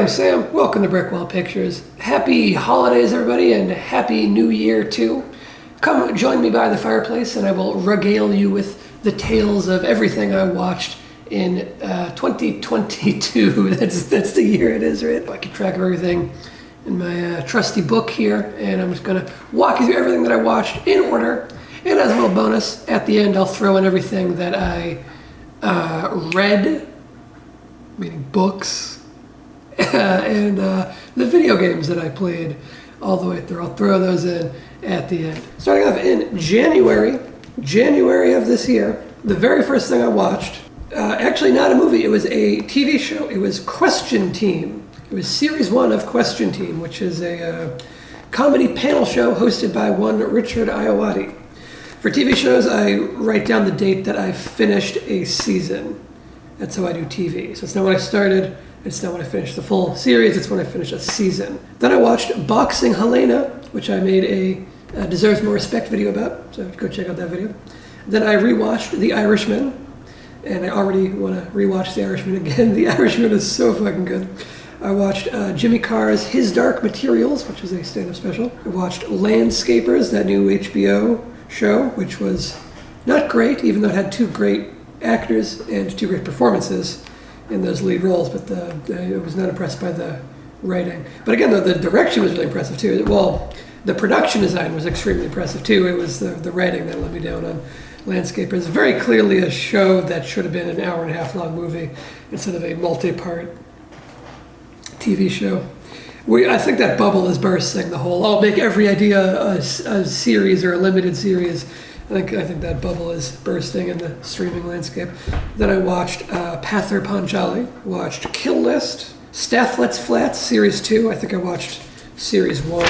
I'm Sam. Welcome to Brickwall Pictures. Happy holidays, everybody, and Happy New Year, too. Come join me by the fireplace, and I will regale you with the tales of everything I watched in 2022. That's the year it is, right? I keep track of everything in my trusty book here, and I'm just going to walk you through everything that I watched in order. And as a little bonus, at the end, I'll throw in everything that I read, meaning books, and the video games that I played all the way through. I'll throw those in at the end. Starting off in January of this year, the very first thing I watched, actually not a movie, it was a TV show. It was Question Team. It was Series 1 of Question Team, which is a comedy panel show hosted by one Richard Iowati. For TV shows, I write down the date that I finished a season. That's how I do TV. So it's not when I started, it's not when I finished the full series, it's when I finished a season. Then I watched Boxing Helena, which I made a Deserves More Respect video about, so go check out that video. Then I rewatched The Irishman, and I already want to rewatch The Irishman again. The Irishman is so fucking good. I watched Jimmy Carr's His Dark Materials, which is a stand-up special. I watched Landscapers, that new HBO show, which was not great, even though it had two great actors and two great performances in those lead roles, but I was not impressed by the writing. But again, the direction was really impressive too. Well, the production design was extremely impressive too. It was the writing that let me down on Landscapers. Very clearly a show that should have been an hour-and-a-half long movie instead of a multi-part TV show. I think that bubble is bursting, the whole, I'll make every idea a series or a limited series. I think that bubble is bursting in the streaming landscape. Then I watched Pather Panchali, watched Kill List, Stathlet's Flats, Series 2. I think I watched Series 1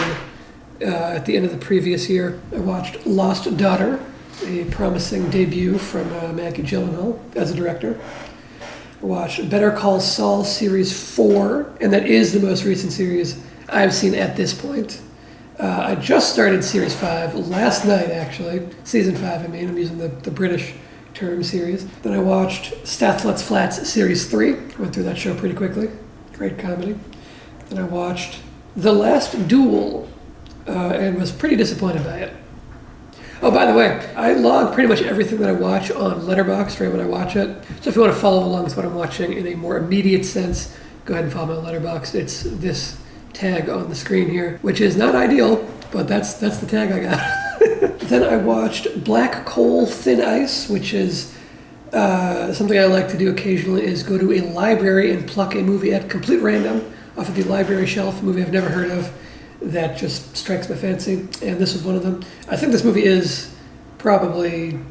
at the end of the previous year. I watched Lost Daughter, a promising debut from Maggie Gyllenhaal as a director. I watched Better Call Saul Series 4, and that is the most recent series I've seen at this point. I just started Series 5 last night, actually. Season 5, I mean. I'm using the British term series. Then I watched Stathlet's Flats Series 3. Went through that show pretty quickly. Great comedy. Then I watched The Last Duel, and was pretty disappointed by it. Oh, by the way, I log pretty much everything that I watch on Letterboxd right when I watch it. So if you want to follow along with what I'm watching in a more immediate sense, go ahead and follow my Letterboxd. It's this tag on the screen here, which is not ideal, but that's the tag I got. Then I watched Black Coal Thin Ice, which is something I like to do occasionally, is go to a library and pluck a movie at complete random off of the library shelf, a movie I've never heard of that just strikes my fancy, and this was one of them. I think this movie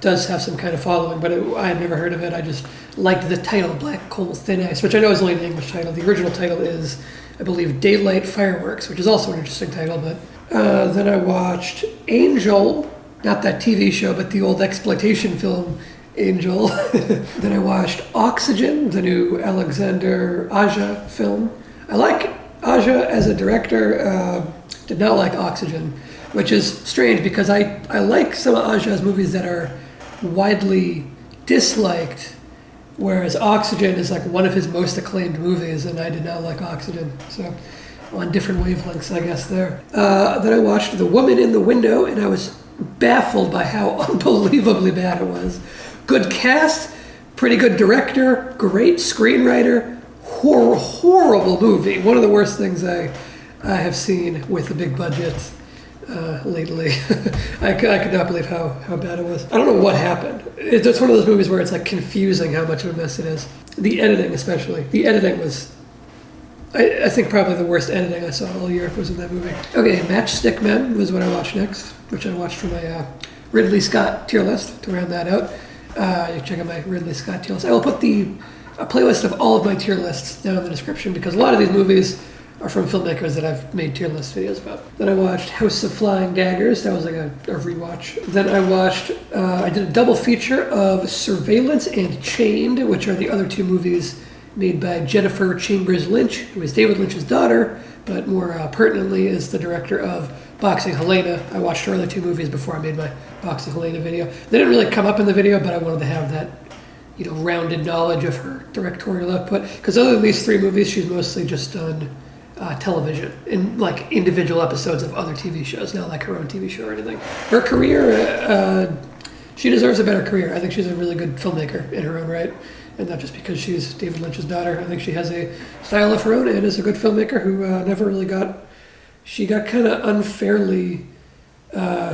does have some kind of following, but I had never heard of it. I just liked the title, Black Coal Thin Ice, which I know is only an English title. The original title is, I believe, Daylight Fireworks, which is also an interesting title. But then I watched Angel, not that TV show, but the old exploitation film Angel. Then I watched Oxygen, the new Alexander Aja film. I like Aja as a director. Did not like Oxygen, which is strange because I like some of Aja's movies that are widely disliked, whereas Oxygen is like one of his most acclaimed movies, and I did not like Oxygen. So on different wavelengths, I guess, there. Then I watched The Woman in the Window, and I was baffled by how unbelievably bad it was. Good cast, pretty good director, great screenwriter, horrible movie. One of the worst things I have seen with a big budget lately. I could not believe how bad it was. I don't know what happened. It's one of those movies where it's like confusing how much of a mess it is. The editing especially. The editing was, I think, probably the worst editing I saw all year was in that movie. Okay, Matchstick Men was what I watched next, which I watched from my Ridley Scott tier list to round that out. You can check out my Ridley Scott tier list. I will put a playlist of all of my tier lists down in the description because a lot of these movies are from filmmakers that I've made tier list videos about. Then I watched House of Flying Daggers. That was like a rewatch. Then I watched, I did a double feature of Surveillance and Chained, which are the other two movies made by Jennifer Chambers Lynch, who is David Lynch's daughter, but more pertinently is the director of Boxing Helena. I watched her other two movies before I made my Boxing Helena video. They didn't really come up in the video, but I wanted to have that rounded knowledge of her directorial output. Because other than these 3 movies, she's mostly just done television in like individual episodes of other TV shows, not like her own TV show or anything. Her career, she deserves a better career. I think she's a really good filmmaker in her own right, and not just because she's David Lynch's daughter. I think she has a style of her own and is a good filmmaker who never really she got kind of unfairly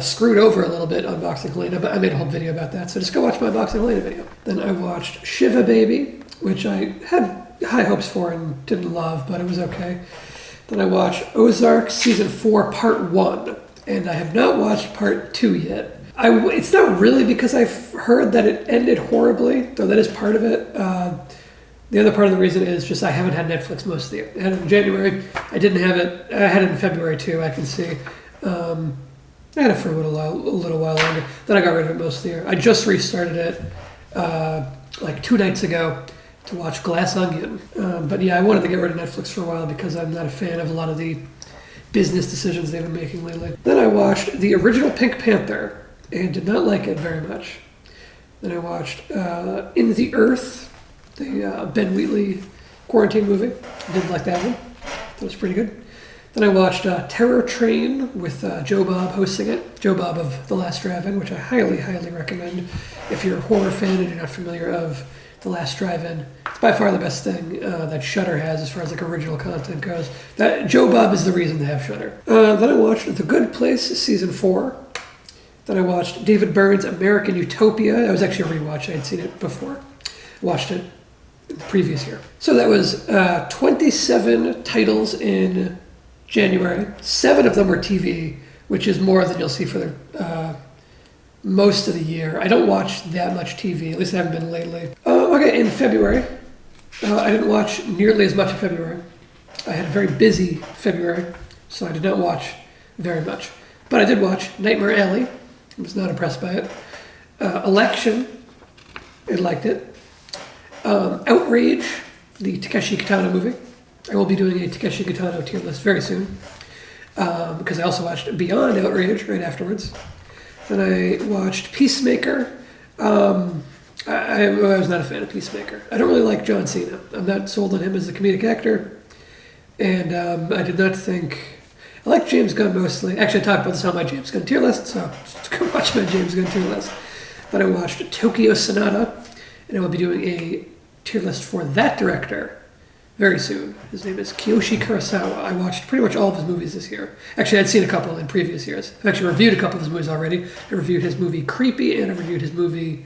screwed over a little bit on Boxing Helena, but I made a whole video about that, so just go watch my Boxing Helena video. Then I watched Shiva Baby, which I had high hopes for and didn't love, but it was okay. Then I watched Ozark Season 4 Part 1, and I have not watched Part 2 yet. It's not really because I've heard that it ended horribly, though that is part of it. The other part of the reason is just I haven't had Netflix most of the year. I had it in January. I didn't have it. I had it in February too, I can see. I had it for a little while longer. Then I got rid of it most of the year. I just restarted it like 2 nights ago to watch Glass Onion. But yeah, I wanted to get rid of Netflix for a while because I'm not a fan of a lot of the business decisions they've been making lately. Then I watched the original Pink Panther and did not like it very much. Then I watched In the Earth, the Ben Wheatley quarantine movie. I did like that one. That was pretty good. Then I watched Terror Train with Joe Bob hosting it. Joe Bob of The Last Drive-In, which I highly, highly recommend if you're a horror fan and you're not familiar of The Last Drive-In. It's by far the best thing that Shudder has as far as like original content goes. That Joe Bob is the reason to have Shudder. Then I watched The Good Place Season 4. Then I watched David Byrne's American Utopia. That was actually a rewatch. I had seen it before. Watched it the previous year. So that was 27 titles in January. 7 of them were TV, which is more than you'll see for the most of the year. I don't watch that much TV, at least I haven't been lately. Okay, in February, I didn't watch nearly as much in February. I had a very busy February, so I did not watch very much. But I did watch Nightmare Alley. I was not impressed by it. Election, I liked it. Outrage, the Takeshi Kitano movie. I will be doing a Takeshi Kitano tier list very soon because I also watched Beyond Outrage right afterwards. Then I watched Peacemaker. I was not a fan of Peacemaker. I don't really like John Cena. I'm not sold on him as a comedic actor. And I did not think... I like James Gunn mostly. Actually, I talked about this on my James Gunn tier list, so just go watch my James Gunn tier list. Then I watched Tokyo Sonata, and I will be doing a tier list for that director very soon. His name is Kiyoshi Kurosawa. I watched pretty much all of his movies this year. Actually, I'd seen a couple in previous years. I've actually reviewed a couple of his movies already. I reviewed his movie Creepy, and I reviewed his movie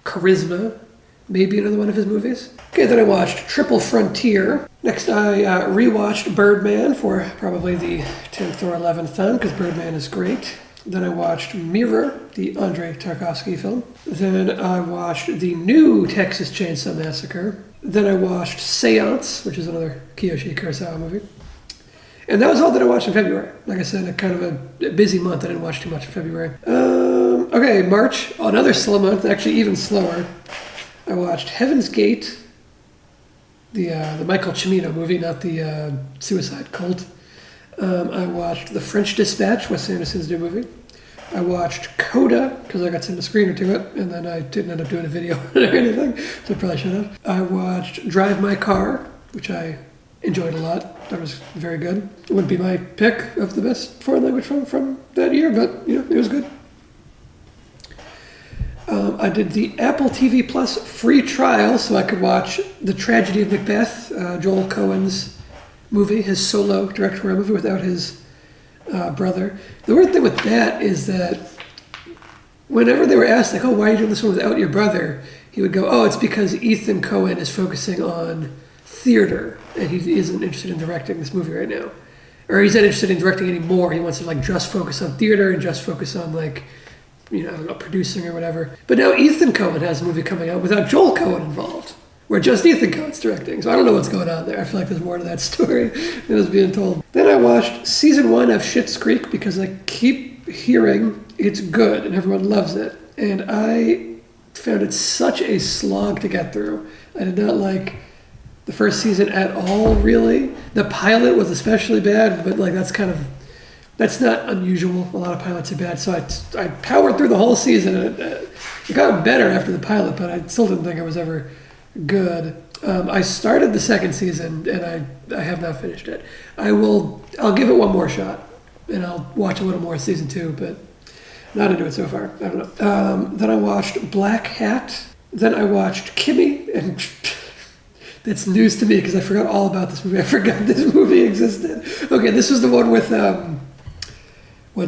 Charisma, maybe another one of his movies. Okay, then I watched Triple Frontier. Next, I rewatched Birdman for probably the 10th or 11th time, because Birdman is great. Then I watched Mirror, the Andrei Tarkovsky film. Then I watched the new Texas Chainsaw Massacre. Then I watched Seance, which is another Kiyoshi Kurosawa movie. And that was all that I watched in February. Like I said, kind of a busy month. I didn't watch too much in February. Okay, March, another slow month, actually even slower. I watched Heaven's Gate, the Michael Cimino movie, not the Suicide Cult. I watched The French Dispatch, Wes Anderson's new movie. I watched Coda, because I got sent a screener to it, and then I didn't end up doing a video or anything, so I probably should have. I watched Drive My Car, which I enjoyed a lot. That was very good. It wouldn't be my pick of the best foreign language film from that year, but it was good. I did the Apple TV Plus free trial so I could watch The Tragedy of Macbeth, Joel Coen's movie, his solo directorial movie without his brother. The weird thing with that is that whenever they were asked, like, oh, why are you doing this one without your brother? He would go, oh, it's because Ethan Coen is focusing on theater and he isn't interested in directing this movie right now. Or he's not interested in directing anymore. He wants to just focus on theater and just focus on I don't know, producing or whatever. But now Ethan Coen has a movie coming out without Joel Coen involved, where just Ethan Coen's directing. So I don't know what's going on there. I feel like there's more to that story than is being told. Then I watched season 1 of Schitt's Creek because I keep hearing it's good and everyone loves it. And I found it such a slog to get through. I did not like the first season at all, really. The pilot was especially bad, but that's kind of That's not unusual. A lot of pilots are bad. So I powered through the whole season. And it got better after the pilot, but I still didn't think I was ever good. I started the second season, and I have not finished it. I'll give it one more shot, and I'll watch a little more season 2, but not into it so far. I don't know. Then I watched Black Hat. Then I watched Kimmy, and that's news to me because I forgot all about this movie. I forgot this movie existed. Okay, this was the one with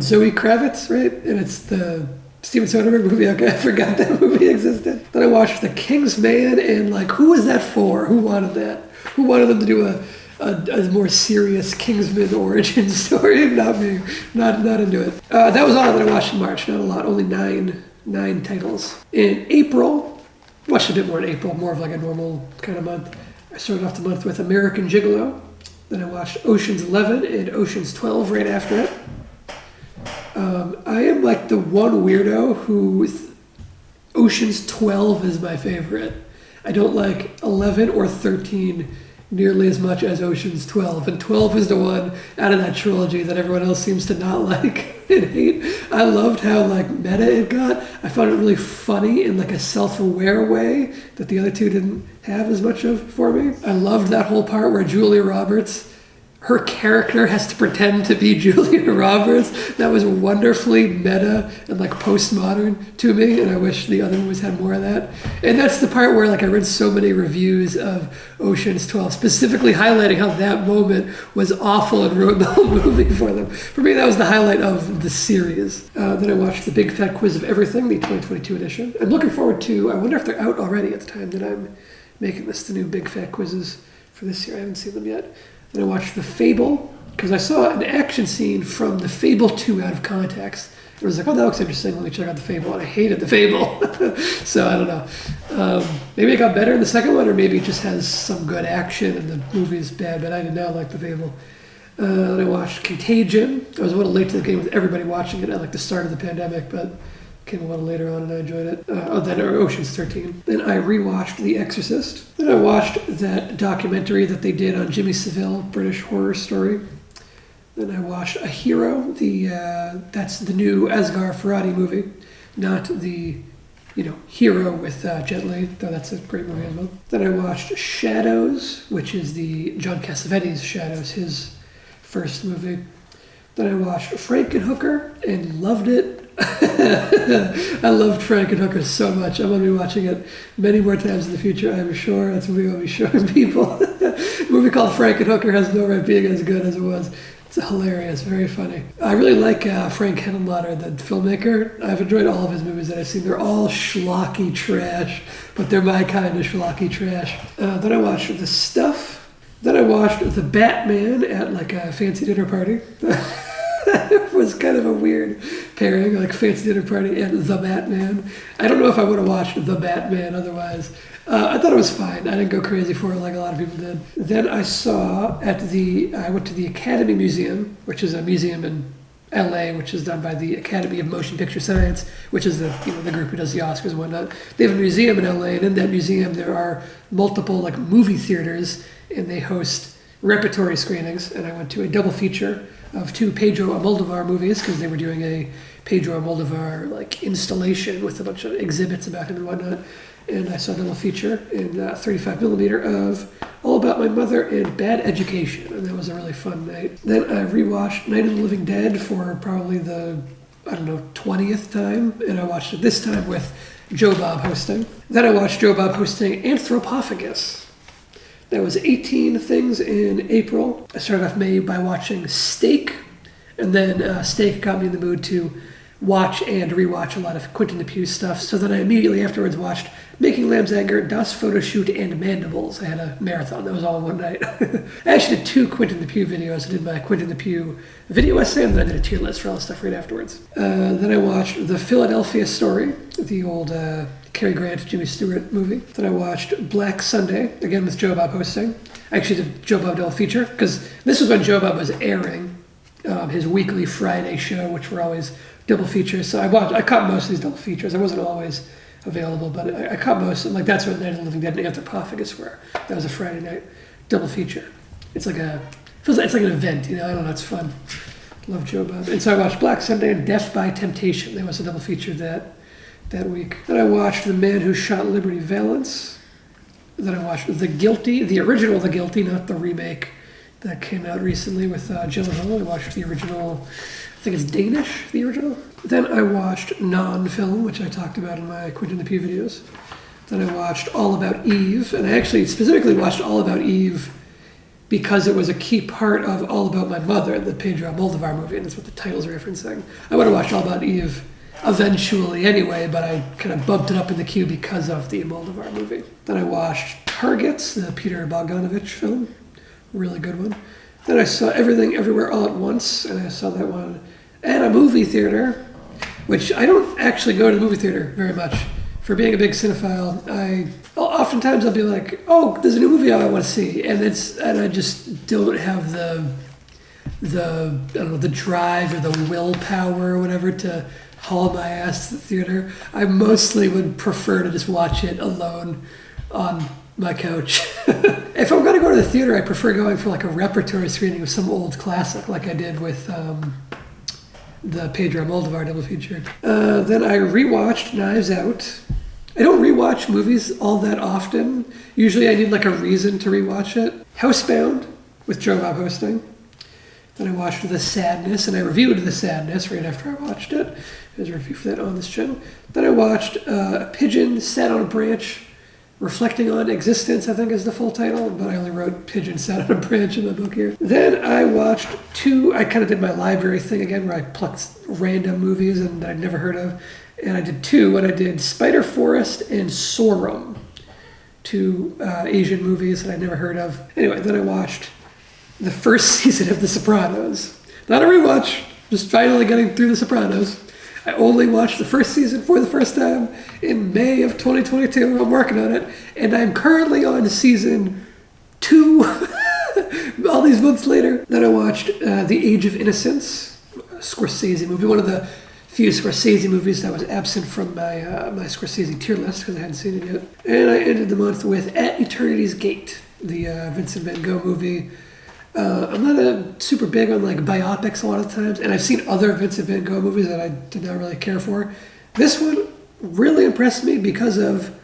Zoe Kravitz, right? And it's the Steven Soderbergh movie. Okay, I forgot that movie existed. Then I watched The King's Man, and like, who was that for? Who wanted that? Who wanted them to do a more serious Kingsman origin story? Not me. Not into it. That was all that I watched in March. Not a lot. Only nine titles. In April, watched a bit more in April, more of like a normal kind of month. I started off the month with American Gigolo. Then I watched Ocean's 11 and Ocean's 12 right after it. I am like the one weirdo who Ocean's 12 is my favorite. I don't like 11 or 13 nearly as much as Ocean's 12. And 12 is the one out of that trilogy that everyone else seems to not like and hate. I loved how like meta it got. I found it really funny in like a self-aware way that the other two didn't have as much of for me. I loved that whole part where Julia Roberts, her character has to pretend to be Julia Roberts. That was wonderfully meta and like postmodern to me, and I wish the other movies had more of that. And that's the part where like I read so many reviews of Ocean's 12, specifically highlighting how that moment was awful and ruined the whole movie for them. For me, that was the highlight of the series. Then I watched The Big Fat Quiz of Everything, the 2022 edition. I'm looking forward to, I wonder if they're out already at the time that I'm making this, the new Big Fat Quizzes for this year. I haven't seen them yet. Then I watched The Fable, because I saw an action scene from The Fable 2 out of context. It was like, oh, that looks interesting. Let me check out The Fable. And I hated The Fable. So I don't know. Maybe it got better in the second one, or maybe it just has some good action and the movie's bad, but I did not like The Fable. Then I watched Contagion. I was a little late to the game with everybody watching it at like the start of the pandemic, but came a little later on and I enjoyed it. Then Ocean's 13. Then I rewatched The Exorcist. Then I watched that documentary that they did on Jimmy Savile, British horror story. Then I watched A Hero, that's the new Asghar Farhadi movie, not the Hero with Jet Li, though that's a great movie as well. Then I watched Shadows, which is the John Cassavetes Shadows, his first movie. Then I watched Frankenhooker and loved it. I loved Frankenhooker so much. I'm going to be watching it many more times in the future, I'm sure. That's a movie I'll be showing people. A movie called Frankenhooker has no right being as good as it was. It's hilarious, very funny. I really like Frank Henenlotter, the filmmaker. I've enjoyed all of his movies that I've seen. They're all schlocky trash, but they're my kind of schlocky trash. Then I watched The Stuff. Then I watched The Batman at like a fancy dinner party. It was kind of a weird pairing, like fancy dinner party and The Batman. I don't know if I would have watched The Batman otherwise. I thought it was fine. I didn't go crazy for it like a lot of people did. Then I went to the Academy Museum, which is a museum in LA, which is done by the Academy of Motion Picture Science, which is the group who does the Oscars and whatnot. They have a museum in LA, and in that museum there are multiple like movie theaters, and they host repertory screenings. And I went to a double feature of 2 Pedro Almodovar movies because they were doing a Pedro Almodovar like installation with a bunch of exhibits about him and whatnot. And I saw a double feature in 35mm of All About My Mother and Bad Education, and that was a really fun night. Then I rewatched Night of the Living Dead for probably the 20th time, and I watched it this time with Joe Bob hosting. Then I watched Joe Bob hosting Anthropophagus. That was 18 things in April. I started off May by watching Steak, and then Steak got me in the mood to watch and rewatch a lot of Quentin Dupieux stuff. So then I immediately afterwards watched Making Lamb's Anger, Das Photo Shoot, and Mandibles. I had a marathon. That was all in one night. I actually did 2 Quentin Dupieux videos. I did my Quentin Dupieux video essay, and then I did a tier list for all the stuff right afterwards. Then I watched The Philadelphia Story, the old Cary Grant, Jimmy Stewart movie. Then I watched Black Sunday, again with Joe Bob hosting. I actually did Joe Bob double feature, because this was when Joe Bob was airing his weekly Friday show, which were always double features. So I caught most of these double features. I wasn't always available, but I caught most of them. Like that's what Night of the Living Dead and Anthropophagus were. That was a Friday night double feature. It's like it's like an event, I don't know, it's fun. Love Joe Bob. And so I watched Black Sunday and Death by Temptation. That was a double feature that week. Then I watched The Man Who Shot Liberty Valance. Then I watched The Guilty, the original The Guilty, not the remake that came out recently with Gyllenhaal. I watched the original, I think it's Danish, the original. Then I watched Non-Film, which I talked about in my Quentin the Pew videos. Then I watched All About Eve, and I actually specifically watched All About Eve because it was a key part of All About My Mother, the Pedro Almodovar movie, and that's what the title's referencing. I would have watched All About Eve eventually anyway, but I kind of bumped it up in the queue because of the Almodovar movie. Then I watched Targets, the Peter Bogdanovich film, really good one. Then I saw Everything Everywhere All at Once, and I saw that one at a movie theater, which I don't actually go to the movie theater very much. For being a big cinephile, oftentimes I'll be like, oh, there's a new movie I want to see, and I just don't have the drive or the willpower or whatever to haul my ass to the theater. I mostly would prefer to just watch it alone on my couch. If I'm going to go to the theater, I prefer going for like a repertory screening of some old classic, like I did with the Pedro Almodovar double feature. Then I rewatched Knives Out. I don't rewatch movies all that often. Usually I need like a reason to rewatch it. Housebound with Joe Bob hosting. Then I watched The Sadness, and I reviewed The Sadness right after I watched it. There's a review for that on this channel. Then I watched A Pigeon Sat on a Branch, Reflecting on Existence, I think is the full title, but I only wrote Pigeon Sat on a Branch in my book here. Then I watched I kind of did my library thing again, where I plucked random movies that I'd never heard of. And I did two, and I did Spider Forest and Sorum, two Asian movies that I'd never heard of. Anyway, then I watched the first season of The Sopranos. Not a rewatch, just finally getting through The Sopranos. I only watched the first season for the first time in May of 2022. I'm working on it, and I'm currently on season 2 all these months later. Then I watched The Age of Innocence, a Scorsese movie, one of the few Scorsese movies that was absent from my Scorsese tier list because I hadn't seen it yet. And I ended the month with At Eternity's Gate, the Vincent Van Gogh movie. I'm not super big on like biopics a lot of times, and I've seen other Vincent Van Gogh movies that I did not really care for. This one really impressed me because of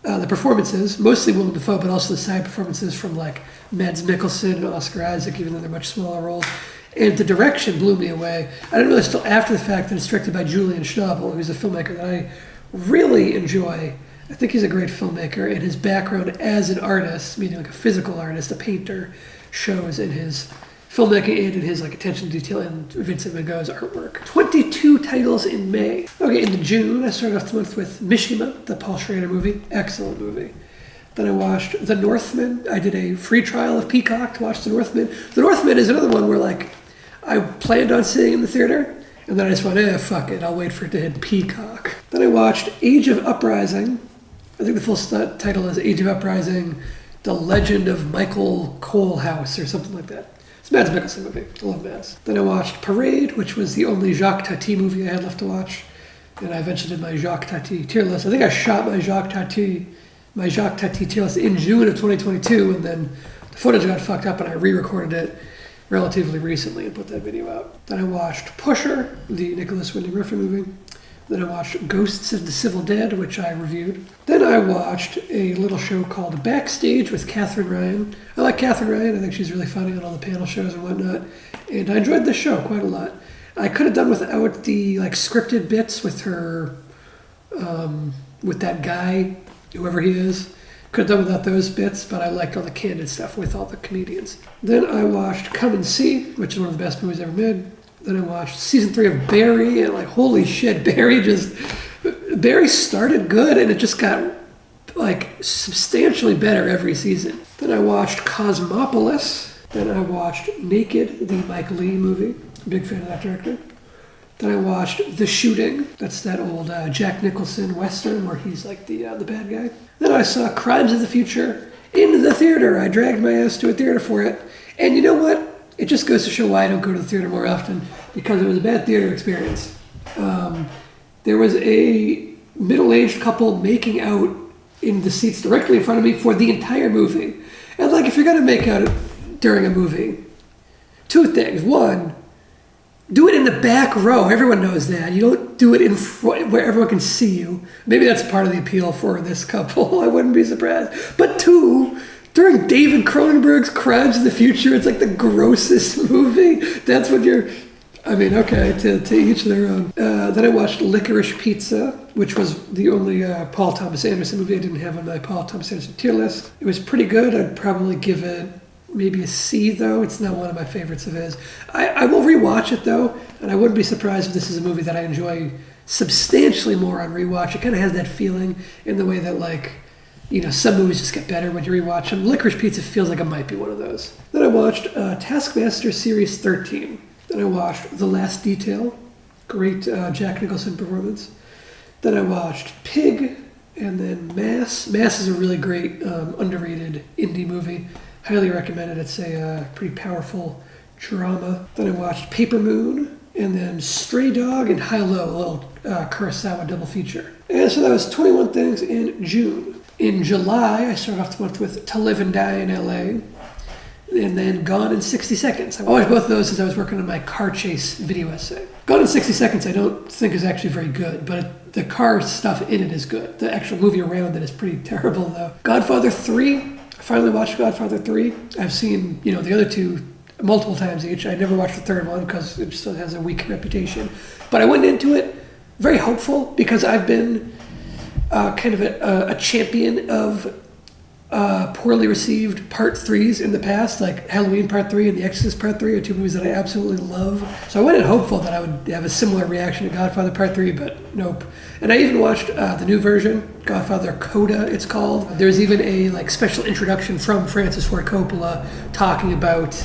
the performances, mostly Willem Dafoe, but also the side performances from like Mads Mikkelsen and Oscar Isaac, even though they're much smaller roles. And the direction blew me away. I didn't realize till after the fact that it's directed by Julian Schnabel, who's a filmmaker that I really enjoy. I think he's a great filmmaker, and his background as an artist, meaning like a physical artist, a painter, shows in his filmmaking and in his like attention to detail in Vincent Van Gogh's artwork. 22 titles in May. Okay, into June, I started off the month with Mishima, the Paul Schrader movie. Excellent movie. Then I watched The Northman. I did a free trial of Peacock to watch The Northman. The Northman is another one where like I planned on seeing in the theater, and then I just went, fuck it, I'll wait for it to hit Peacock. Then I watched Age of Uprising. I think the full title is Age of Uprising, The Legend of Michael Colehouse, or something like that. It's a Mads Mikkelsen movie. I love Mads. Then I watched Parade, which was the only Jacques Tati movie I had left to watch. And I eventually did my Jacques Tati tier list. I think I shot my Jacques Tati tier list in June of 2022, and then the footage got fucked up, and I re-recorded it relatively recently and put that video out. Then I watched Pusher, the Nicholas Winding Refn movie. Then I watched Ghosts of the Civil Dead, which I reviewed. Then I watched a little show called Backstage with Katherine Ryan. I like Katherine Ryan. I think she's really funny on all the panel shows and whatnot. And I enjoyed this show quite a lot. I could have done without the like scripted bits with her, with that guy, whoever he is. Could have done without those bits, but I liked all the candid stuff with all the comedians. Then I watched Come and See, which is one of the best movies ever made. Then I watched season 3 of Barry, and like, holy shit, Barry started good, and it just got like substantially better every season. Then I watched Cosmopolis. Then I watched Naked, the Mike Leigh movie. Big fan of that director. Then I watched The Shooting. That's that old Jack Nicholson Western where he's like the bad guy. Then I saw Crimes of the Future in the theater. I dragged my ass to a theater for it. And you know what? It just goes to show why I don't go to the theater more often, because it was a bad theater experience. There was a middle-aged couple making out in the seats directly in front of me for the entire movie. And like, if you're going to make out during a movie, two things. One, Do it in the back row. Everyone knows that. You don't do it in front where everyone can see you. Maybe that's part of the appeal for this couple. I wouldn't be surprised. But two, during David Cronenberg's Crimes of the Future, it's like the grossest movie. That's what you're... I mean, okay, to each their own. Then I watched Licorice Pizza, which was the only Paul Thomas Anderson movie I didn't have on my Paul Thomas Anderson tier list. It was pretty good. I'd probably give it maybe a C, though. It's not one of my favorites of his. I will rewatch it, though, and I wouldn't be surprised if this is a movie that I enjoy substantially more on rewatch. It kind of has that feeling in the way that, like, you know, some movies just get better when you rewatch them. Licorice Pizza feels like it might be one of those. Then I watched Taskmaster Series 13. Then I watched The Last Detail. Great Jack Nicholson performance. Then I watched Pig, and then Mass. Mass is a really great, underrated indie movie. Highly recommend it. It's a pretty powerful drama. Then I watched Paper Moon, and then Stray Dog and High Low, a little Kurosawa double feature. And so that was 21 things in June. In July, I started off the month with To Live and Die in LA, and then Gone in 60 Seconds. I watched both of those as I was working on my car chase video essay. Gone in 60 Seconds I don't think is actually very good, but the car stuff in it is good. The actual movie around it is pretty terrible, though. Godfather 3. I finally watched Godfather 3. I've seen, you know, the other two multiple times each. I never watched the third one because it just has a weak reputation. But I went into it very hopeful because I've been kind of a champion of poorly received Part 3s in the past, like Halloween Part 3 and The Exorcist Part 3 are two movies that I absolutely love. So I went in hopeful that I would have a similar reaction to Godfather Part 3, but nope. And I even watched the new version, Godfather Coda, it's called. There's even a like special introduction from Francis Ford Coppola talking about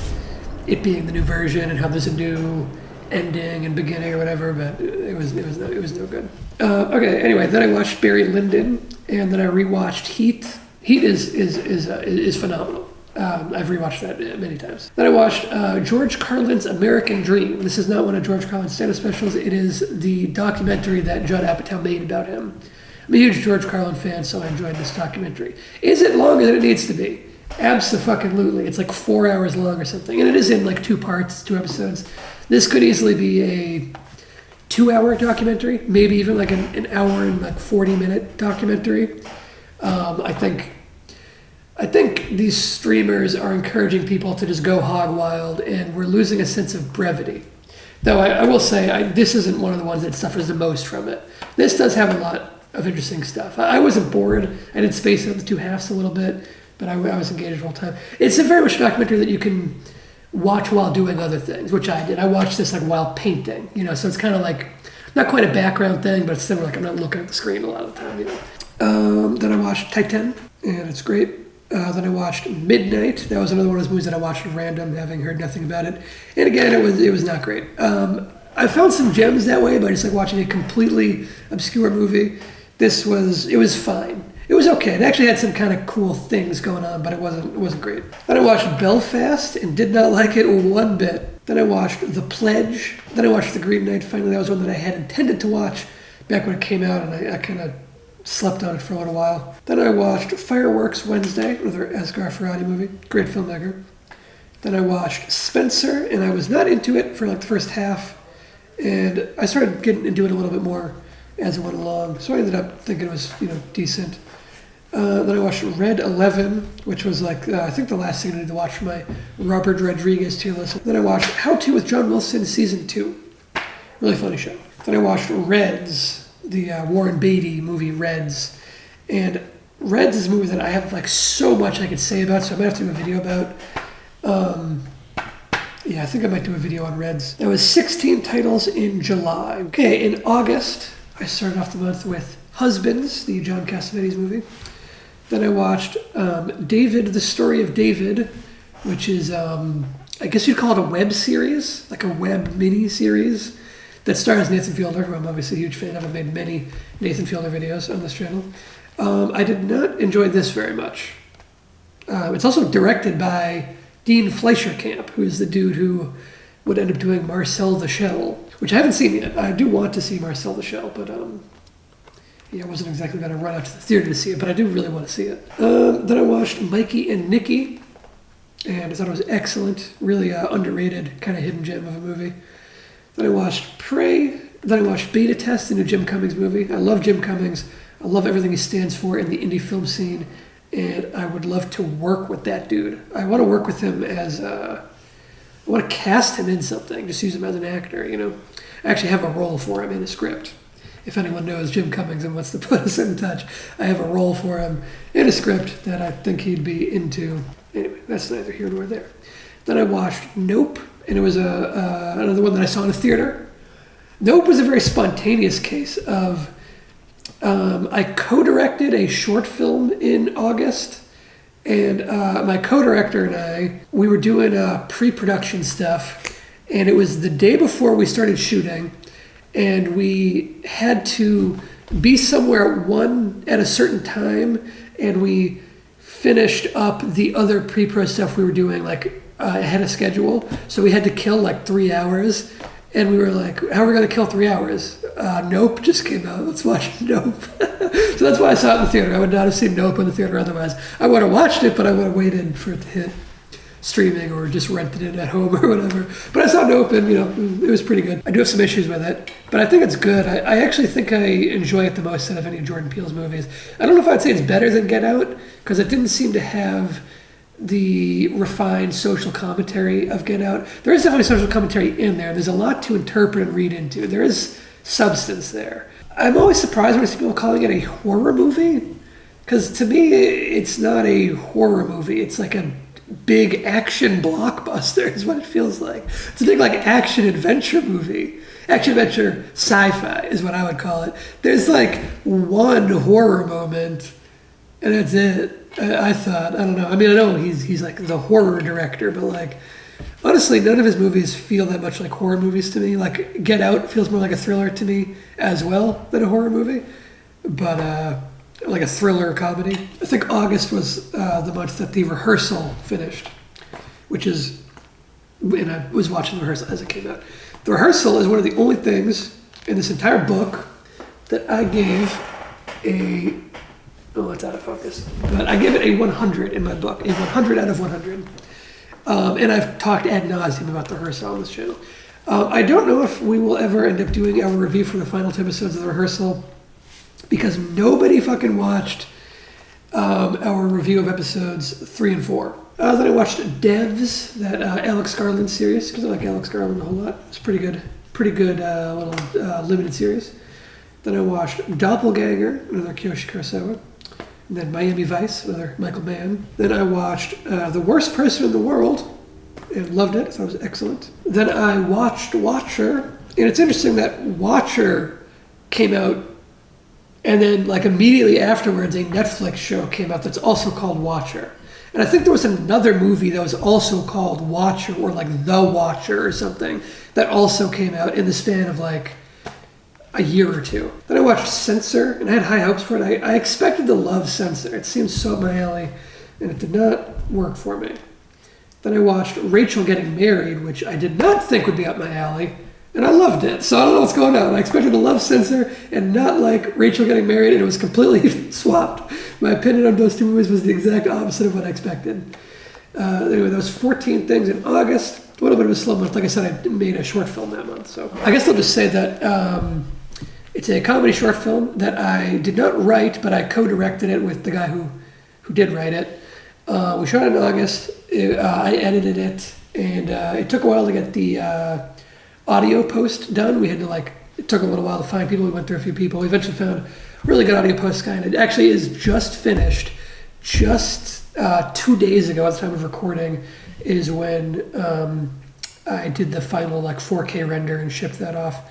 it being the new version and how there's a new ending and beginning or whatever, but it was no good. Okay, anyway, then I watched Barry Lyndon, and then I rewatched Heat. Heat is phenomenal. I've rewatched that many times. Then I watched George Carlin's American Dream. This is not one of George Carlin's stand-up specials. It is the documentary that Judd Apatow made about him. I'm a huge George Carlin fan, so I enjoyed this documentary. Is it longer than it needs to be? Abso-fucking-lutely. It's like 4 hours long or something, and it is in like 2 parts, 2 episodes. This could easily be a 2-hour documentary, maybe even like an hour and like 40-minute documentary. I think these streamers are encouraging people to just go hog wild, and we're losing a sense of brevity. Though I will say, this isn't one of the ones that suffers the most from it. This does have a lot of interesting stuff. I wasn't bored. I did space out the 2 halves a little bit, but I was engaged the whole time. It's a very much a documentary that you can watch while doing other things, which I did. I watched this like while painting, you know, so it's kind of like, not quite a background thing, but it's similar, like I'm not looking at the screen a lot of the time, you know. Then I watched Titan, and it's great. Then I watched Midnight. That was another one of those movies that I watched at random, having heard nothing about it. And again, it was not great. I found some gems that way by just like watching a completely obscure movie. It was fine. It was okay. It actually had some kind of cool things going on, but it wasn't great. Then I watched Belfast and did not like it one bit. Then I watched The Pledge. Then I watched The Green Knight. Finally, that was one that I had intended to watch back when it came out, and I kind of slept on it for a little while. Then I watched Fireworks Wednesday, another Asghar Farhadi movie. Great filmmaker. Then I watched Spencer, and I was not into it for like the first half, and I started getting into it a little bit more as it went along, so I ended up thinking it was, you know, decent. Then I watched Red 11, which was like, I think the last thing I needed to watch for my Robert Rodriguez tier list. Then I watched How To with John Wilson Season 2. Really funny show. Then I watched Reds, the Warren Beatty movie Reds. And Reds is a movie that I have like so much I could say about, so I might have to do a video about. Yeah, I think I might do a video on Reds. That was 16 titles in July. Okay, in August, I started off the month with Husbands, the John Cassavetes movie. Then I watched David, the Story of David, which is, I guess you'd call it a web series, like a web mini-series that stars Nathan Fielder, who I'm obviously a huge fan of. I've made many Nathan Fielder videos on this channel. I did not enjoy this very much. It's also directed by Dean Fleischerkamp, who's the dude who would end up doing Marcel the Shell, which I haven't seen yet. I do want to see Marcel the Shell, but yeah, I wasn't exactly going to run out to the theater to see it, but I do really want to see it. Then I watched Mikey and Nikki, and I thought it was excellent. Really underrated, kind of hidden gem of a movie. Then I watched Prey. Then I watched Beta Test, the new Jim Cummings movie. I love Jim Cummings. I love everything he stands for in the indie film scene, and I would love to work with that dude. I want to work with him I want to cast him in something, just use him as an actor, you know. I actually have a role for him in a script. If anyone knows Jim Cummings and wants to put us in touch, I have a role for him in a script that I think he'd be into. Anyway, that's neither here nor there. Then I watched Nope, and it was another one that I saw in a theater. Nope was a very spontaneous case of, I co-directed a short film in August, and my co-director and we were doing pre-production stuff, and it was the day before we started shooting, and we had to be somewhere at a certain time, and we finished up the other pre-pro stuff we were doing ahead of schedule, so we had to kill 3 hours. And we were like, how are we going to kill 3 hours? Nope just came out. Let's watch Nope. So that's why I saw it in the theater. I would not have seen Nope in the theater otherwise. I would have watched it, but I would have waited for it to hit streaming or just rented it at home or whatever. But I saw Nope, and it was pretty good. I do have some issues with it, but I think it's good. I actually think I enjoy it the most out of any of Jordan Peele's movies. I don't know if I'd say it's better than Get Out, because it didn't seem to have the refined social commentary of Get Out. There is definitely social commentary in there. There's a lot to interpret and read into. There is substance there. I'm always surprised when I see people calling it a horror movie, because to me, it's not a horror movie. It's like a big action blockbuster is what it feels like. It's a big action adventure movie. Action adventure sci-fi is what I would call it. There's one horror moment, and that's it. I thought, I don't know. I mean, I know he's the horror director, but honestly, none of his movies feel that much like horror movies to me. Get Out feels more like a thriller to me as well than a horror movie, but like a thriller comedy. I think August was the month that The Rehearsal finished, and I was watching The Rehearsal as it came out. The Rehearsal is one of the only things in this entire book that I gave it's out of focus. But I give it a 100 in my book, a 100 out of 100. And I've talked ad nauseum about The Rehearsal on this channel. I don't know if we will ever end up doing our review for the final 2 episodes of The Rehearsal, because nobody fucking watched our review of episodes 3 and 4. Then I watched Devs, that Alex Garland series, because I like Alex Garland a whole lot. It's pretty good little limited series. Then I watched Doppelganger, another Kiyoshi Kurosawa. And then Miami Vice, another Michael Mann. Then I watched The Worst Person in the World, and loved it. I thought it was excellent. Then I watched Watcher, and it's interesting that Watcher came out, and then immediately afterwards, a Netflix show came out that's also called Watcher. And I think there was another movie that was also called Watcher, or The Watcher or something, that also came out in the span of a year or two. Then I watched Censor, and I had high hopes for it. I expected to love Censor. It seemed so up my alley, and it did not work for me. Then I watched Rachel Getting Married, which I did not think would be up my alley, and I loved it. So I don't know what's going on. I expected to love Censor and not like Rachel Getting Married, and it was completely swapped. My opinion on those two movies was the exact opposite of what I expected. Anyway, those 14 things in August. A little bit of a slow month. Like I said, I made a short film that month. So I guess I'll just say that it's a comedy short film that I did not write, but I co-directed it with the guy who did write it. We shot it in August. I edited it, and it took a while to get the audio post done. We had to it took a little while to find people. We went through a few people. We eventually found a really good audio post guy, and it actually is just finished. Just 2 days ago, at the time of recording, is when I did the final 4K render and shipped that off.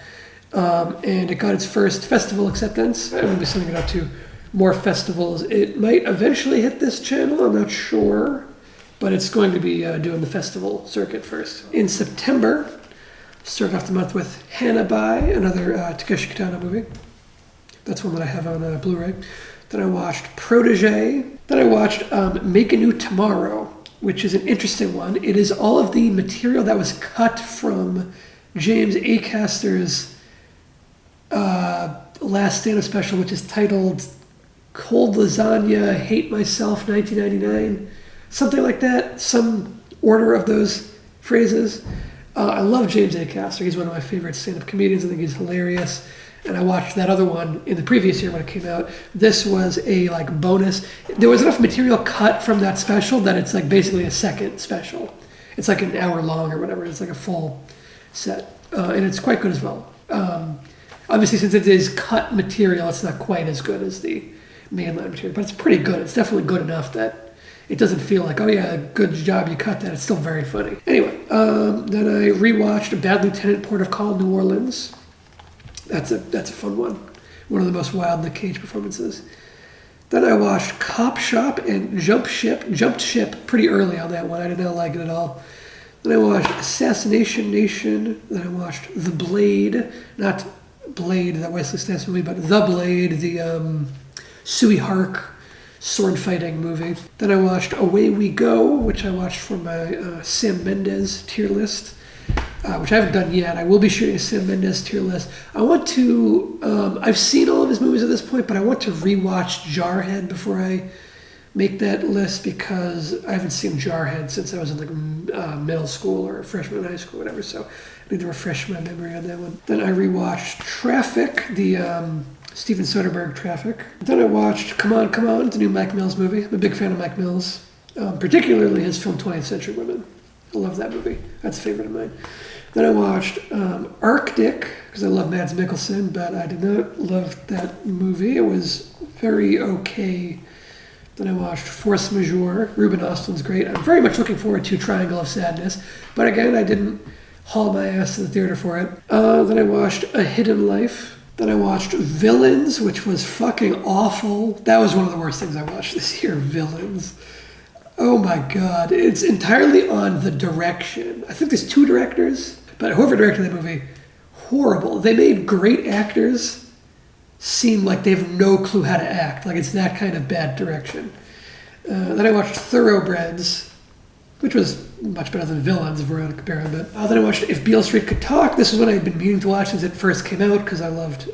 And it got its first festival acceptance. I'm going to be sending it out to more festivals. It might eventually hit this channel, I'm not sure, but it's going to be doing the festival circuit first. In September, started off the month with Hanabi, another Takeshi Kitano movie. That's one that I have on Blu-ray. Then I watched Protege. Then I watched Make a New Tomorrow, which is an interesting one. It is all of the material that was cut from James Acaster's last stand-up special, which is titled Cold Lasagna, Hate Myself, 1999. Something like that. Some order of those phrases. I love James A. Caster. He's one of my favorite stand-up comedians. I think he's hilarious. And I watched that other one in the previous year when it came out. This was a like bonus. There was enough material cut from that special that it's like basically a second special. It's like an hour long or whatever. It's like a full set, and it's quite good as well. Obviously, since it is cut material, it's not quite as good as the mainline material, but it's pretty good. It's definitely good enough that it doesn't feel like, oh yeah, good job, you cut that. It's still very funny. Anyway, then I rewatched Bad Lieutenant, Port of Call, New Orleans. That's a fun one. One of the most wild Nick Cage performances. Then I watched Cop Shop and Jumped Ship pretty early on that one. I did not like it at all. Then I watched Assassination Nation. Then I watched The Blade. Not Blade, that Wesley Snipes movie, but The Blade, the Suey Hark sword fighting movie. Then I watched Away We Go, which I watched for my Sam Mendes tier list. Which I haven't done yet. I will be shooting a Sam Mendes tier list. I want to, I've seen all of his movies at this point, but I want to rewatch Jarhead before I make that list because I haven't seen Jarhead since I was in like middle school or freshman in high school, whatever, so I need to refresh my memory on that one. Then I rewatched Traffic, the Steven Soderbergh Traffic. Then I watched Come On, Come On, the new Mike Mills movie. I'm a big fan of Mike Mills, particularly his film 20th Century Women. I love that movie. That's a favorite of mine. Then I watched Arctic, because I love Mads Mikkelsen, but I did not love that movie. It was very okay. Then I watched Force Majeure. Ruben Östlund's great. I'm very much looking forward to Triangle of Sadness. But again, I didn't haul my ass to the theater for it. Then I watched A Hidden Life. Then I watched Villains, which was fucking awful. That was one of the worst things I watched this year, Villains. Oh my god. It's entirely on the direction. I think there's 2 directors, but whoever directed that movie, horrible. They made great actors seem like they have no clue how to act. Like it's that kind of bad direction. Then I watched Thoroughbreds, which was much better than Villains if we're going to compare them. But then I watched If Beale Street Could Talk. This is what I had been meaning to watch since it first came out because I loved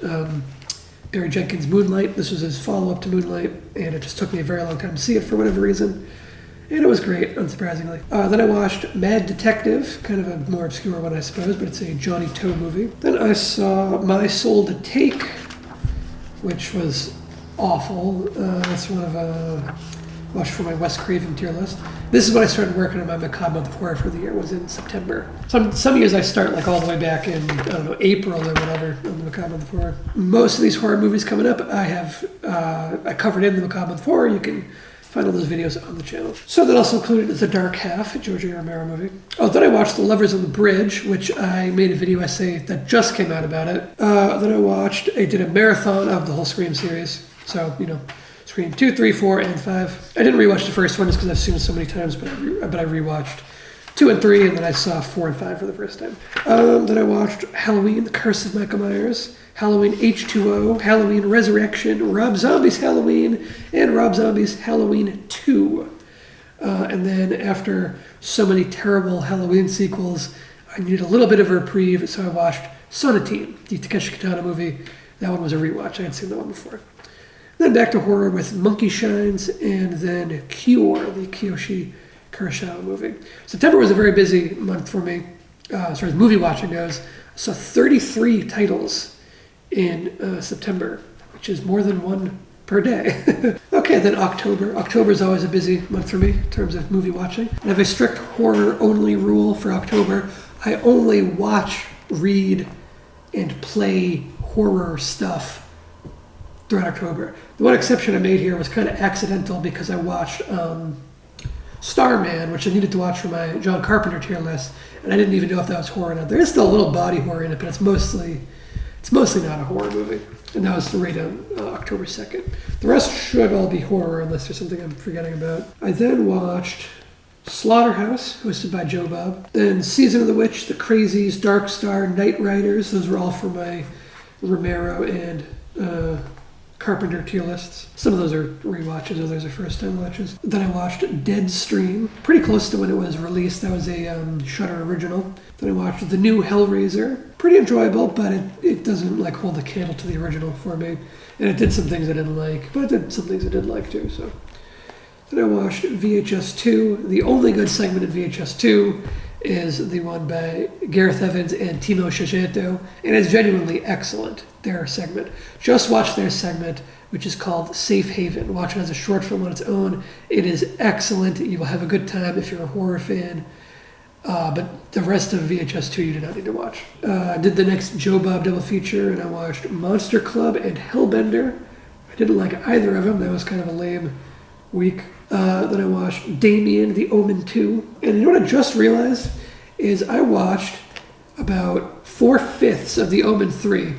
Barry Jenkins' Moonlight. This was his follow-up to Moonlight, and it just took me a very long time to see it for whatever reason. And it was great, unsurprisingly. Then I watched Mad Detective, kind of a more obscure one, I suppose, but it's a Johnny Toe movie. Then I saw My Soul to Take, which was awful. That's one of watched for my Wes Craven tier list. This is when I started working on my Macabre Month of Horror for the year. Was in September. Some years I start like all the way back in, I don't know, April or whatever on the Macabre Month of Horror. Most of these horror movies coming up, I covered in the Macabre Month of Horror. You can find all those videos on the channel. So that also included The Dark Half, a George A. Romero movie. Oh, then I watched The Lovers on the Bridge, which I made a video essay that just came out about it. Then I did a marathon of the whole Scream series. So, Scream 2, 3, 4, and 5. I didn't rewatch the first one just because I've seen it so many times, but I rewatched 2 and 3, and then I saw 4 and 5 for the first time. Then I watched Halloween, The Curse of Michael Myers, Halloween H2O, Halloween Resurrection, Rob Zombie's Halloween, and Rob Zombie's Halloween 2. And then after so many terrible Halloween sequels, I needed a little bit of a reprieve, so I watched Sonatine, the Takeshi Kitano movie. That one was a rewatch. I had seen that one before. Then back to horror with Monkey Shines, and then Cure, the Kiyoshi Kurosawa movie. September was a very busy month for me as far as movie watching goes. I saw 33 titles in September, which is more than one per day. Okay, then October. October is always a busy month for me in terms of movie watching. I have a strict horror-only rule for October. I only watch, read, and play horror stuff throughout October. The one exception I made here was kind of accidental because I watched Starman, which I needed to watch for my John Carpenter tier list, and I didn't even know if that was horror or not. There is still a little body horror in it, but it's mostly not a horror movie. And that was right on October 2nd. The rest should all be horror unless there's something I'm forgetting about. I then watched Slaughterhouse, hosted by Joe Bob. Then Season of the Witch, The Crazies, Dark Star, Night Riders. Those were all for my Romero and Carpenter tier lists. Some of those are rewatches, others are first-time watches. Then I watched Deadstream, pretty close to when it was released. That was a Shudder original. Then I watched the new Hellraiser. Pretty enjoyable, but it doesn't like hold a candle to the original for me. And it did some things I didn't like, but it did some things I did like too. So then I watched VHS 2, the only good segment in VHS 2, is the one by Gareth Evans and Timo Shagento, and it's genuinely excellent, their segment. Just watch their segment, which is called Safe Haven. Watch it as a short film on its own. It is excellent. You will have a good time if you're a horror fan. But the rest of VHS 2 you do not need to watch. I did the next Joe Bob double feature, and I watched Monster Club and Hellbender. I didn't like either of them. That was kind of a lame week. Then I watched Damien, The Omen 2. And you know what I just realized is I watched about 4/5 of The Omen 3,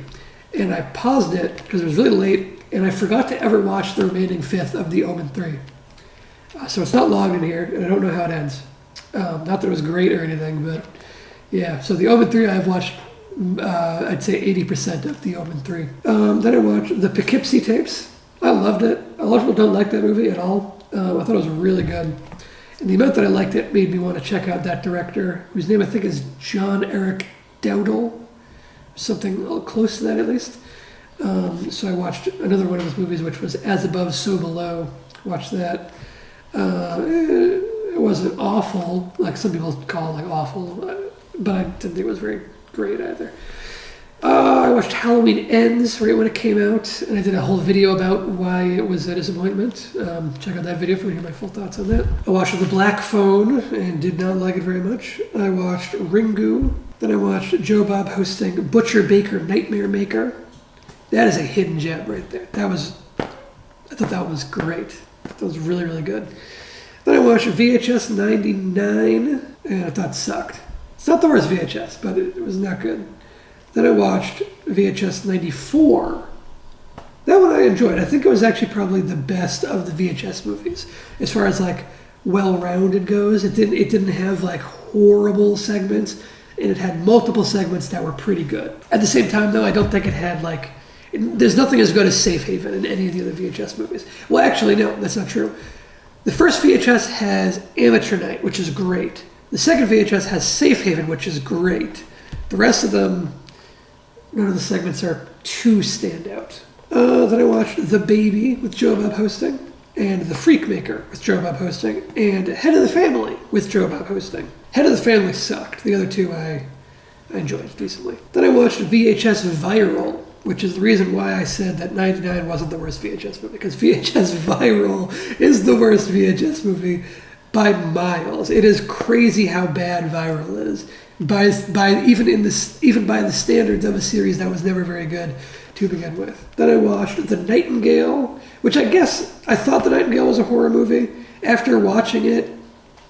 and I paused it because it was really late, and I forgot to ever watch the remaining fifth of The Omen 3. So it's not logged in here, and I don't know how it ends. Not that it was great or anything, but yeah. So The Omen 3, I've watched, I'd say 80% of The Omen 3. Then I watched the Poughkeepsie tapes. I loved it. A lot of people don't like that movie at all. I thought it was really good. And the amount that I liked it made me want to check out that director, whose name I think is John Eric Dowdle, something close to that at least. So I watched another one of his movies, which was As Above, So Below. Watched that. It wasn't awful, like some people call it like awful, but I didn't think it was very great either. I watched Halloween Ends right when it came out, and I did a whole video about why it was a disappointment. Check out that video if you want to hear my full thoughts on that. I watched The Black Phone and did not like it very much. I watched Ringu. Then I watched Joe Bob hosting Butcher Baker Nightmare Maker. That is a hidden gem right there. I thought that was great. That was really, really good. Then I watched VHS 99, and I thought it sucked. It's not the worst VHS, but it was not good. Then I watched VHS 94. That one I enjoyed. I think it was actually probably the best of the VHS movies. As far as like well-rounded goes, it didn't have like horrible segments, and it had multiple segments that were pretty good. At the same time though, I don't think it had like, there's nothing as good as Safe Haven in any of the other VHS movies. Well, actually, no, that's not true. The first VHS has Amateur Night, which is great. The second VHS has Safe Haven, which is great. The rest of them, none of the segments are too standout. Then I watched The Baby with Joe Bob hosting, and The Freak Maker with Joe Bob hosting, and Head of the Family with Joe Bob hosting. Head of the Family sucked. The other two I enjoyed decently. Then I watched VHS Viral, which is the reason why I said that 99 wasn't the worst VHS movie, because VHS Viral is the worst VHS movie by miles. It is crazy how bad Viral is, even by the standards of a series that was never very good to begin with. Then I watched The Nightingale, which I thought The Nightingale was a horror movie. After watching it,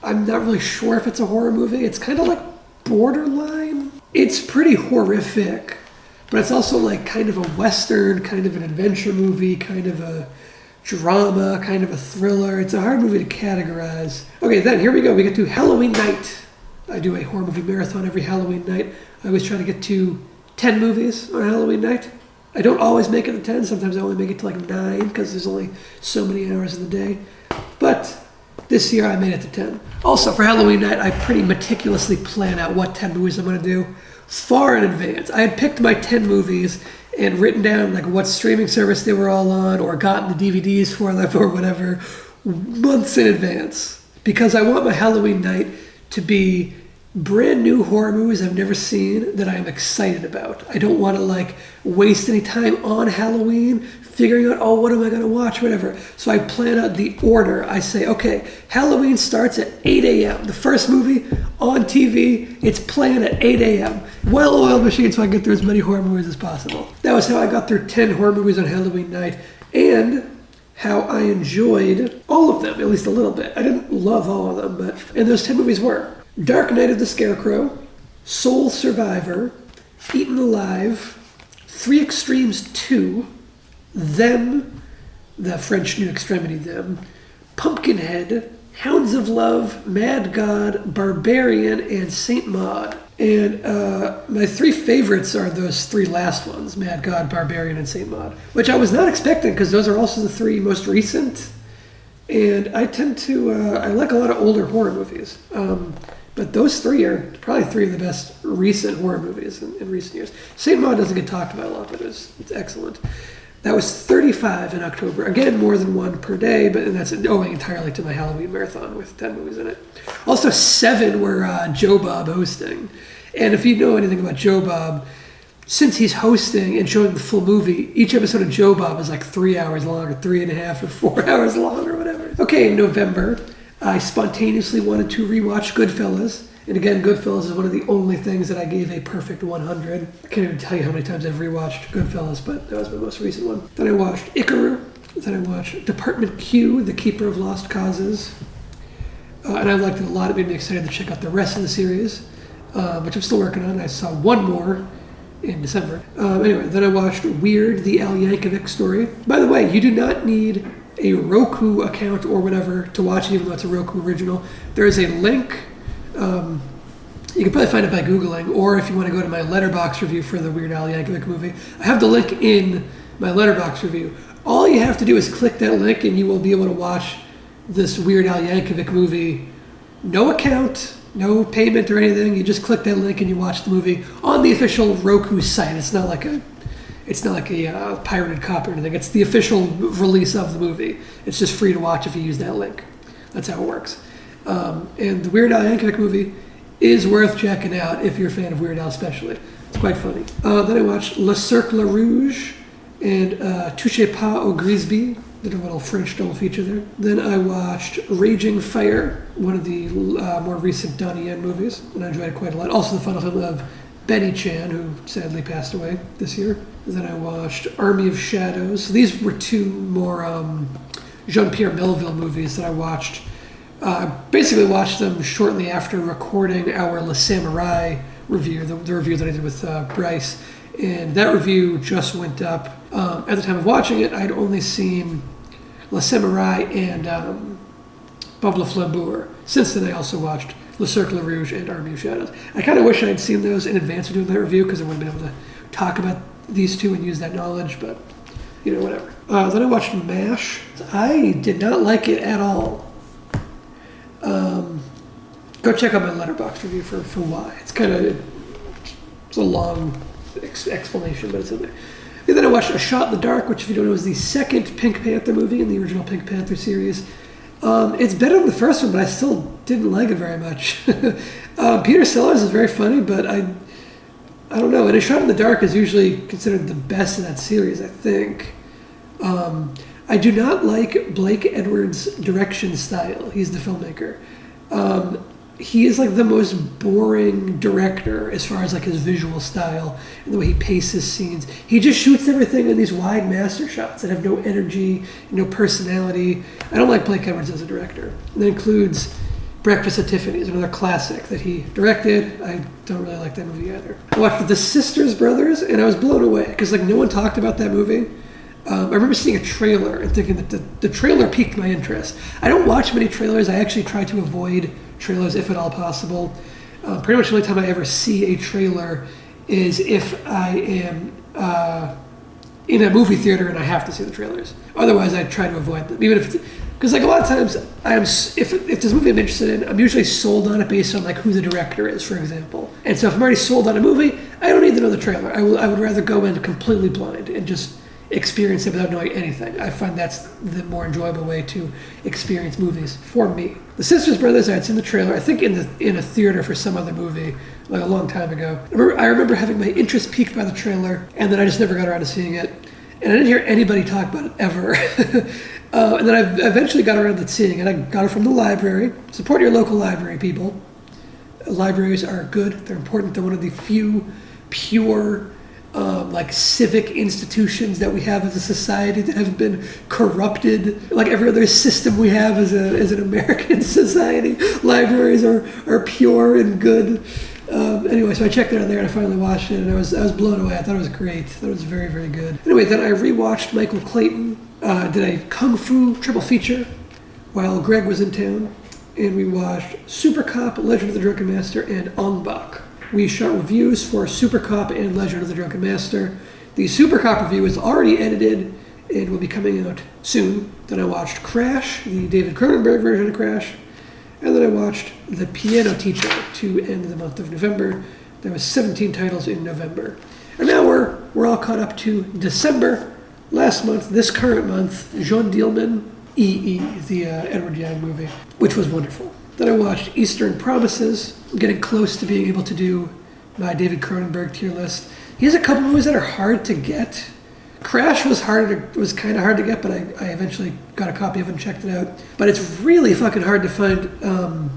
I'm not really sure if it's a horror movie. It's kind of like borderline. It's pretty horrific, but it's also like kind of a Western, kind of an adventure movie, kind of a drama, kind of a thriller. It's a hard movie to categorize. Okay, then here we go. We get to Halloween night. I do a horror movie marathon every Halloween night. I always try to get to 10 movies on Halloween night. I don't always make it to 10. Sometimes I only make it to like 9 because there's only so many hours in the day. But this year I made it to 10. Also, for Halloween night, I pretty meticulously plan out what 10 movies I'm going to do far in advance. I had picked my 10 movies and written down like what streaming service they were all on, or gotten the DVDs for them or whatever, months in advance. Because I want my Halloween night to be brand new horror movies I've never seen that I'm excited about. I don't want to like waste any time on Halloween figuring out, oh, what am I going to watch, whatever. So I plan out the order. I say, okay, Halloween starts at 8 a.m. The first movie on TV, it's playing at 8 a.m. Well-oiled machine so I can get through as many horror movies as possible. That was how I got through 10 horror movies on Halloween night, and how I enjoyed all of them, at least a little bit. I didn't love all of them, and those 10 movies were Dark Night of the Scarecrow, Soul Survivor, Eaten Alive, Three Extremes 2, Them, the French New Extremity Them, Pumpkinhead, Hounds of Love, Mad God, Barbarian, and Saint Maud. And my three favorites are those three last ones, Mad God, Barbarian, and Saint Maud, which I was not expecting because those are also the three most recent. And I tend to, I like a lot of older horror movies. But those three are probably three of the best recent horror movies in recent years. Saint Maud doesn't get talked about a lot, but it's excellent. That was 35 in October. Again, more than one per day, but and that's owing entirely to my Halloween marathon with 10 movies in it. Also, 7 were Joe Bob hosting. And if you know anything about Joe Bob, since he's hosting and showing the full movie, each episode of Joe Bob is like 3 hours long, or 3.5 or 4 hours long, or whatever. Okay, in November, I spontaneously wanted to rewatch Goodfellas. And again, Goodfellas is one of the only things that I gave a perfect 100. I can't even tell you how many times I've rewatched Goodfellas, but that was my most recent one. Then I watched Ikaru. Then I watched Department Q, The Keeper of Lost Causes. And I liked it a lot. It made me excited to check out the rest of the series, which I'm still working on. I saw one more in December. Anyway, then I watched Weird, the Al Yankovic story. By the way, you do not need a Roku account or whatever to watch it, even though it's a Roku original. There is a link. You can probably find it by Googling, or if you want to go to my Letterboxd review for the Weird Al Yankovic movie, I have the link in my Letterboxd review. All you have to do is click that link and you will be able to watch this Weird Al Yankovic movie. No account, no payment or anything. You just click that link and you watch the movie on the official Roku site. It's not like a pirated copy or anything. It's the official release of the movie. It's just free to watch if you use that link. That's how it works. And the Weird Al Yankovic movie is worth checking out if you're a fan of Weird Al especially. It's quite funny. Then I watched Le Cercle Rouge and Touchez pas au Grisby. Did a little French double feature there. Then I watched Raging Fire, one of the more recent Donnie Yen movies, and I enjoyed it quite a lot. Also the final film of Benny Chan, who sadly passed away this year. Then I watched Army of Shadows. So these were 2 more Jean-Pierre Melville movies that I watched. Basically watched them shortly after recording our Le Samurai review, the review that I did with Bryce. And that review just went up. At the time of watching it, I'd only seen Le Samurai and Bob Le Flambeur. Since then, I also watched Le Cercle Rouge and Army of Shadows. I kind of wish I'd seen those in advance of doing that review, because I would have been able to talk about these 2 and use that knowledge, but, you know, whatever. Then I watched MASH. I did not like it at all. Go check out my Letterboxd review for why. It's a long explanation, but it's in there. And then I watched A Shot in the Dark, which, if you don't know, is the second Pink Panther movie in the original Pink Panther series. It's better than the first one, but I still didn't like it very much. Peter Sellers is very funny, but I don't know. And A Shot in the Dark is usually considered the best of that series, I think. I do not like Blake Edwards' direction style. He's the filmmaker. He is like the most boring director as far as like his visual style and the way he paces scenes. He just shoots everything in these wide master shots that have no energy, no personality. I don't like Blake Edwards as a director. And that includes Breakfast at Tiffany's, another classic that he directed. I don't really like that movie either. I watched The Sisters Brothers, and I was blown away because like no one talked about that movie. I remember seeing a trailer and thinking that the trailer piqued my interest. I don't watch many trailers. I actually try to avoid trailers if at all possible. Pretty much the only time I ever see a trailer is if I am in a movie theater and I have to see the trailers. Otherwise, I try to avoid them. Even if, because like a lot of times, if there's a movie I'm interested in, I'm usually sold on it based on like who the director is, for example. And so if I'm already sold on a movie, I don't need to know the trailer. I would rather go in completely blind and just experience it without knowing anything. I find that's the more enjoyable way to experience movies for me. The Sisters Brothers, I had seen the trailer, I think in a theater for some other movie, like a long time ago. I remember having my interest piqued by the trailer, and then I just never got around to seeing it. And I didn't hear anybody talk about it ever. And then I eventually got around to seeing it. I got it from the library. Support your local library, people. Libraries are good. They're important. They're one of the few pure like civic institutions that we have as a society that have been corrupted like every other system we have as an American society. Libraries are pure and good. Anyway, so I checked it out there and I finally watched it and I was blown away. I thought it was great. I thought it was very, very good. Anyway, then I rewatched Michael Clayton, did a Kung Fu triple feature while Greg was in town, and we watched Super Cop, Legend of the Drunken Master, and Ong Bak. We shot reviews for Super Cop and Legend of the Drunken Master. The Super Cop review is already edited and will be coming out soon. Then I watched Crash, the David Cronenberg version of Crash. And then I watched The Piano Teacher to end the month of November. There was 17 titles in November. And now we're all caught up to December, last month, this current month, Jean Dielman, E.E., the Edward Yang movie, which was wonderful. Then I watched Eastern Promises. I'm getting close to being able to do my David Cronenberg tier list. He has a couple movies that are hard to get. Crash was kind of hard to get, but I eventually got a copy of it and checked it out. But it's really fucking hard to find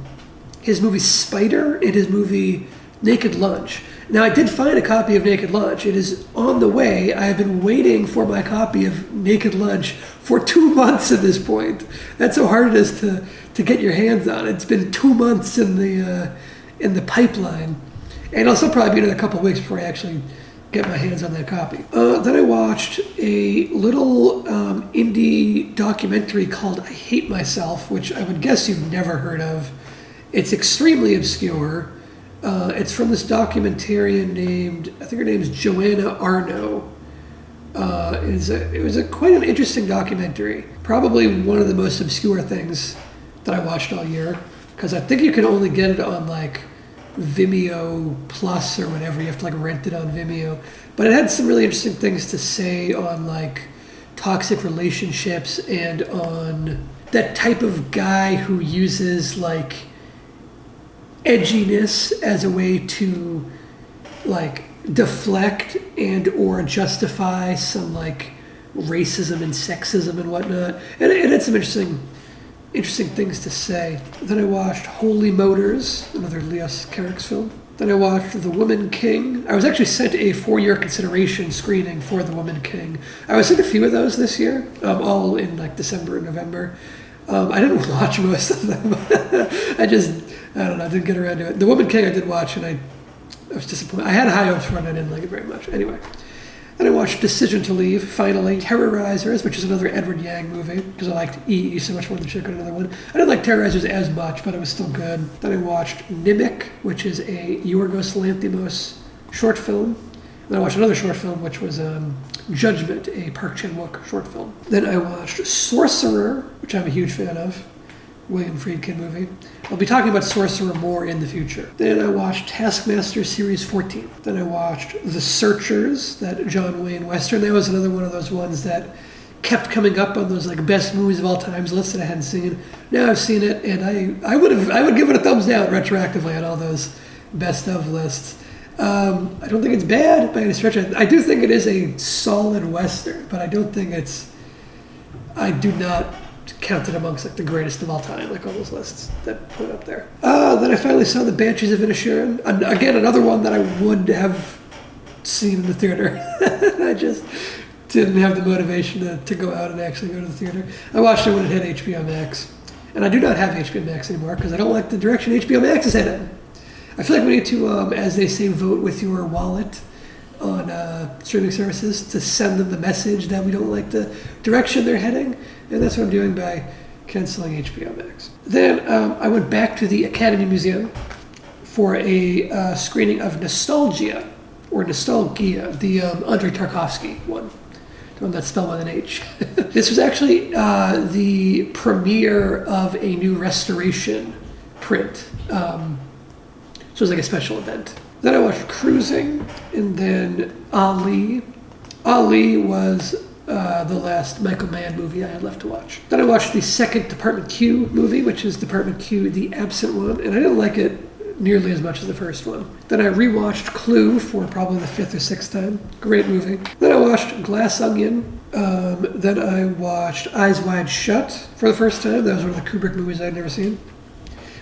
his movie Spider and his movie Naked Lunch. Now, I did find a copy of Naked Lunch. It is on the way. I have been waiting for my copy of Naked Lunch for 2 months at this point. That's how hard it is to get your hands on. It's been 2 months in the pipeline. And I'll still probably be in a couple of weeks before I actually get my hands on that copy. Then I watched a little indie documentary called I Hate Myself, which I would guess you've never heard of. It's extremely obscure. It's from this documentarian named, I think her name is Joanna Arno. It was quite an interesting documentary. Probably one of the most obscure things that I watched all year, because I think you can only get it on like Vimeo Plus or whatever. You have to like rent it on Vimeo. But it had some really interesting things to say on like toxic relationships and on that type of guy who uses like edginess as a way to like deflect and or justify some like racism and sexism and whatnot. And it had some interesting things to say. Then I watched Holy Motors, another Leos Carax film. Then I watched The Woman King. I was actually sent a 4-year consideration screening for The Woman King. I was sent a few of those this year, all in like December and November. I didn't watch most of them. I don't know, I didn't get around to it. The Woman King I did watch, and I was disappointed. I had high hopes for it, and I didn't like it very much. Anyway. Then I watched Decision to Leave, finally. Terrorizers, which is another Edward Yang movie, because I liked E.E. so much more than Chick on another one. I didn't like Terrorizers as much, but it was still good. Then I watched Nimic, which is a Yorgos Lanthimos short film. Then I watched another short film, which was Judgment, a Park Chan-wook short film. Then I watched Sorcerer, which I'm a huge fan of. William Friedkin movie. I'll be talking about Sorcerer more in the future. Then I watched Taskmaster Series 14. Then I watched The Searchers, that John Wayne Western. That was another one of those ones that kept coming up on those like best movies of all times lists that I hadn't seen. Now I've seen it, and I would give it a thumbs down retroactively on all those best of lists. I don't think it's bad by any stretch. I do think it is a solid Western, but I do not count it amongst like the greatest of all time, like all those lists that put up there. Then I finally saw The Banshees of Inisherin. Again, another one that I would have seen in the theater. I just didn't have the motivation to go out and actually go to the theater. I watched it when it hit HBO Max. And I do not have HBO Max anymore because I don't like the direction HBO Max is headed. I feel like we need to, as they say, vote with your wallet on streaming services to send them the message that we don't like the direction they're heading. And that's what I'm doing by canceling HBO Max. Then I went back to the Academy Museum for a screening of Nostalgia, or Nostalgia, the Andrei Tarkovsky one. The one that's spelled with an H. This was actually the premiere of a new restoration print. So it was like a special event. Then I watched Cruising, and then Ali. Ali was the last Michael Mann movie I had left to watch. Then I watched the second Department Q movie, which is Department Q, The Absent One, and I didn't like it nearly as much as the first one. Then I rewatched Clue for probably the 5th or 6th time. Great movie. Then I watched Glass Onion. Then I watched Eyes Wide Shut for the first time. That was one of the Kubrick movies I'd never seen.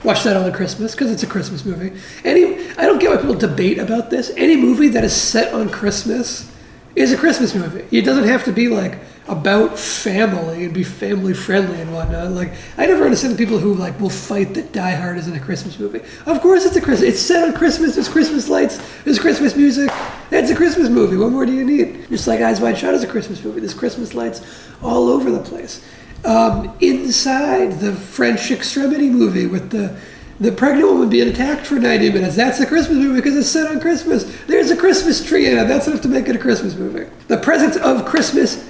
Watched that on Christmas because it's a Christmas movie. I don't get why people debate about this. Any movie that is set on Christmas is a Christmas movie. It doesn't have to be like about family and be family friendly and whatnot. Like, I never understand the people who like will fight that Die Hard isn't a Christmas movie. Of course it's a Christmas. It's set on Christmas. There's Christmas lights. There's Christmas music. It's a Christmas movie. What more do you need? Just like Eyes Wide Shut is a Christmas movie. There's Christmas lights all over the place. Inside, the French Extremity movie with the pregnant woman being attacked for 90 minutes. That's a Christmas movie because it's set on Christmas. There's a Christmas tree in it. That's enough to make it a Christmas movie. The presence of Christmas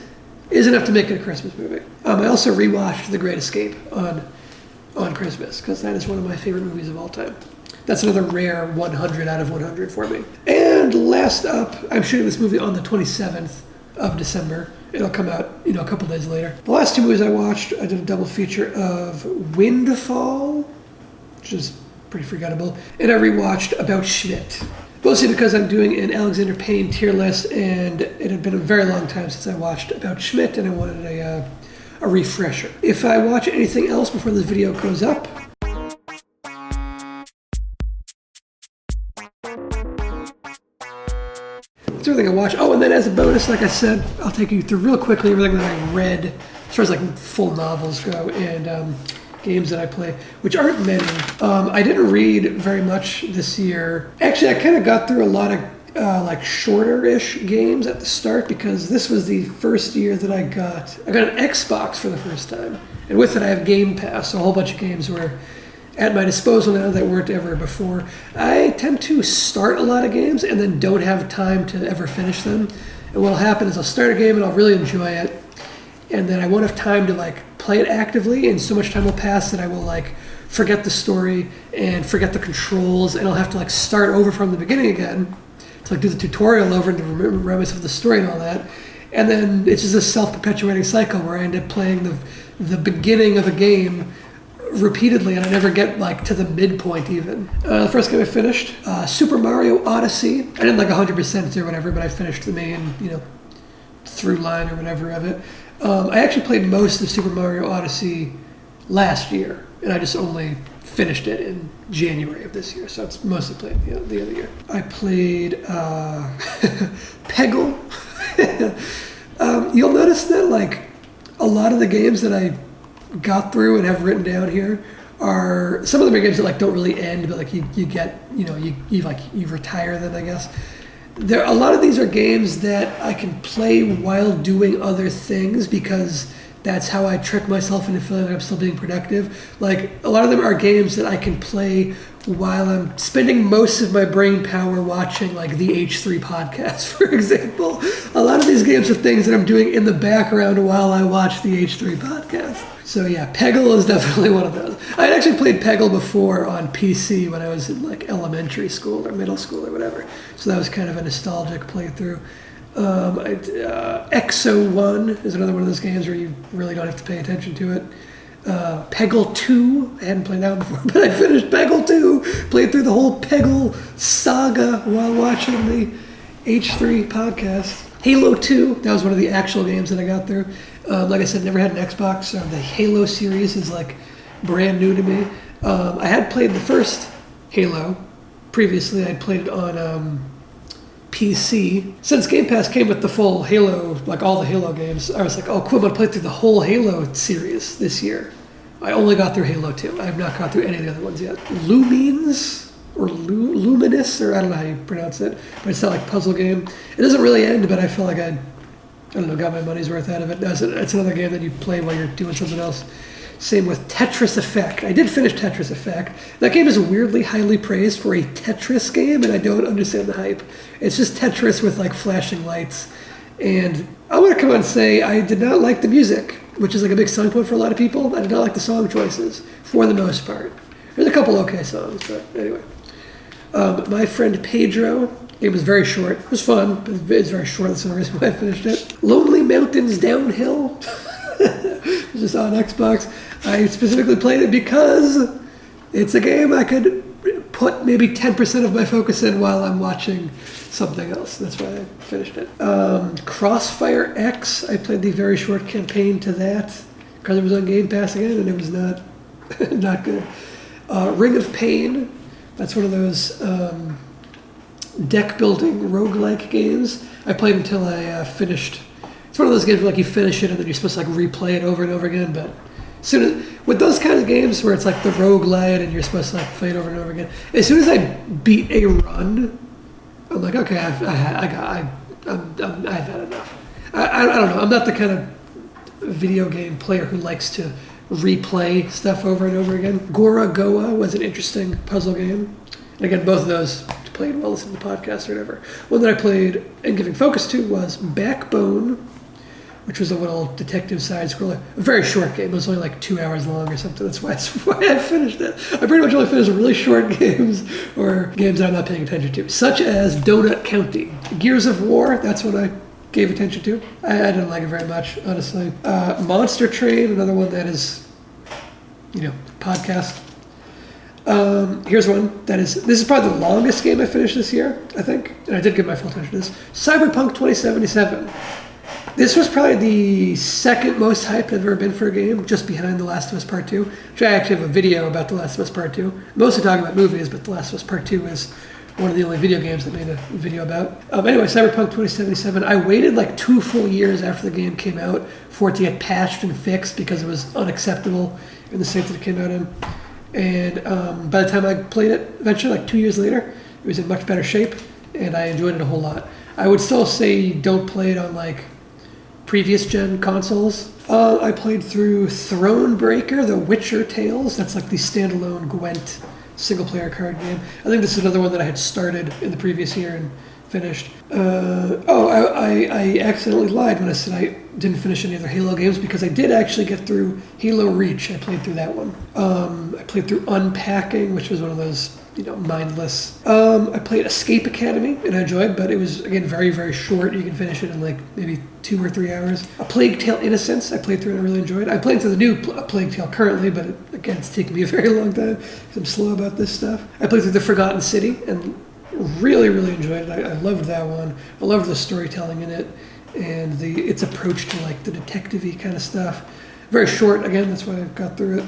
is enough to make it a Christmas movie. I also rewatched The Great Escape on Christmas because that is one of my favorite movies of all time. That's another rare 100 out of 100 for me. And last up, I'm shooting this movie on the 27th of December. it'll come out, a couple days later. The last 2 movies I watched, I did a double feature of Windfall, which is pretty forgettable, and I rewatched About Schmidt. Mostly because I'm doing an Alexander Payne tier list, and it had been a very long time since I watched About Schmidt, and I wanted a refresher. If I watch anything else before this video goes up, it's everything I watch. Oh, and then as a bonus, like I said, I'll take you through real quickly everything that I read, as far as like full novels go, and games that I play, which aren't many. I didn't read very much this year. Actually, I kind of got through a lot of like shorter-ish games at the start, because this was the first year that I got an Xbox for the first time. And with it, I have Game Pass, so a whole bunch of games were at my disposal now that weren't ever before. I tend to start a lot of games and then don't have time to ever finish them. And what'll happen is I'll start a game and I'll really enjoy it, and then I won't have time to like play it actively, and so much time will pass that I will like forget the story and forget the controls, and I'll have to like start over from the beginning again to like do the tutorial over and to remember myself the story and all that. And then it's just a self-perpetuating cycle where I end up playing the beginning of a game repeatedly, and I never get like to the midpoint even. The first game I finished, Super Mario Odyssey. I didn't like 100% or whatever, but I finished the main, through line or whatever of it. I actually played most of Super Mario Odyssey last year, and I just only finished it in January of this year, so it's mostly played the other year. I played Peggle. You'll notice that like a lot of the games that I got through and have written down here are, some of them are games that like don't really end, but like you get, you retire them, I guess. A lot of these are games that I can play while doing other things, because that's how I trick myself into feeling like I'm still being productive. Like, a lot of them are games that I can play while I'm spending most of my brain power watching, like, the H3 podcast, for example. A lot of these games are things that I'm doing in the background while I watch the H3 podcast. So yeah, Peggle is definitely one of those. I had actually played Peggle before on PC when I was in like elementary school or middle school or whatever. So that was kind of a nostalgic playthrough. Exo 1 is another one of those games where you really don't have to pay attention to it. Peggle 2, I hadn't played that one before, but I finished Peggle 2, played through the whole Peggle saga while watching the H3 podcast. Halo 2, that was one of the actual games that I got through. Like I said, never had an Xbox, so the Halo series is like brand new to me. I had played the first Halo previously. I'd played it on PC. Since Game Pass came with the full Halo, like all the Halo games, I was like, oh cool, I'm gonna play through the whole Halo series this year. I only got through Halo 2. I have not got through any of the other ones yet. Lumines, or Luminous, or I don't know how you pronounce it, but it's not like a puzzle game. It doesn't really end, but I feel like I don't know, got my money's worth out of it. It's another game that you play while you're doing something else. Same with Tetris Effect. I did finish Tetris Effect. That game is weirdly highly praised for a Tetris game, and I don't understand the hype. It's just Tetris with like flashing lights. And I want to come out and say I did not like the music, which is like a big selling point for a lot of people. I did not like the song choices, for the most part. There's a couple okay songs, but anyway. My friend Pedro. It was very short. It was fun, but it's very short. That's the reason why I finished it. Lonely Mountains Downhill. It was just on Xbox. I specifically played it because it's a game I could put maybe 10% of my focus in while I'm watching something else. That's why I finished it. Crossfire X. I played the very short campaign to that because it was on Game Pass again, and it was not not good. Ring of Pain. That's one of those deck building roguelike games. I played until I finished. It's one of those games where like you finish it and then you're supposed to like replay it over and over again. But with those kind of games where it's like the roguelite and you're supposed to like play it over and over again, as soon as I beat a run, I'm like, okay, I've had enough. I don't know. I'm not the kind of video game player who likes to replay stuff over and over again. Gora Goa was an interesting puzzle game. And again, both of those played while listening to podcasts or whatever. One that I played and giving focus to was Backbone, which was a little detective side-scroller. A very short game. It was only like 2 hours long or something. That's why I finished it. I pretty much only finished really short games or games that I'm not paying attention to, such as Donut County. Gears of War, that's when I gave attention to. I didn't like it very much, honestly. Monster Train, another one that is, podcast. Here's one this is probably the longest game I finished this year, I think, and I did give my full attention to this. Cyberpunk 2077. This was probably the second most hyped I've ever been for a game, just behind The Last of Us Part 2, which I actually have a video about The Last of Us Part 2. Mostly talking about movies, but The Last of Us Part 2 is one of the only video games I made a video about. Anyway, Cyberpunk 2077, I waited like 2 full years after the game came out for it to get patched and fixed because it was unacceptable in the state that it came out in. And by the time I played it, eventually, like 2 years later, it was in much better shape, and I enjoyed it a whole lot. I would still say don't play it on like previous gen consoles. I played through Thronebreaker, The Witcher Tales. That's like the standalone Gwent single-player card game. I think this is another one that I had started in the previous year and finished. I accidentally lied when I said I didn't finish any other Halo games because I did actually get through Halo Reach. I played through that one. I played through Unpacking, which was one of those, mindless. I played Escape Academy, and I enjoyed, but it was, again, very, very short. You can finish it in like maybe 2 or 3 hours. A Plague Tale Innocence, I played through and I really enjoyed. I'm playing through the new Plague Tale currently, but again, it's taken me a very long time because I'm slow about this stuff. I played through The Forgotten City and really, really enjoyed it. I loved that one. I loved the storytelling in it and its approach to like the detective-y kind of stuff. Very short, again, that's why I got through it.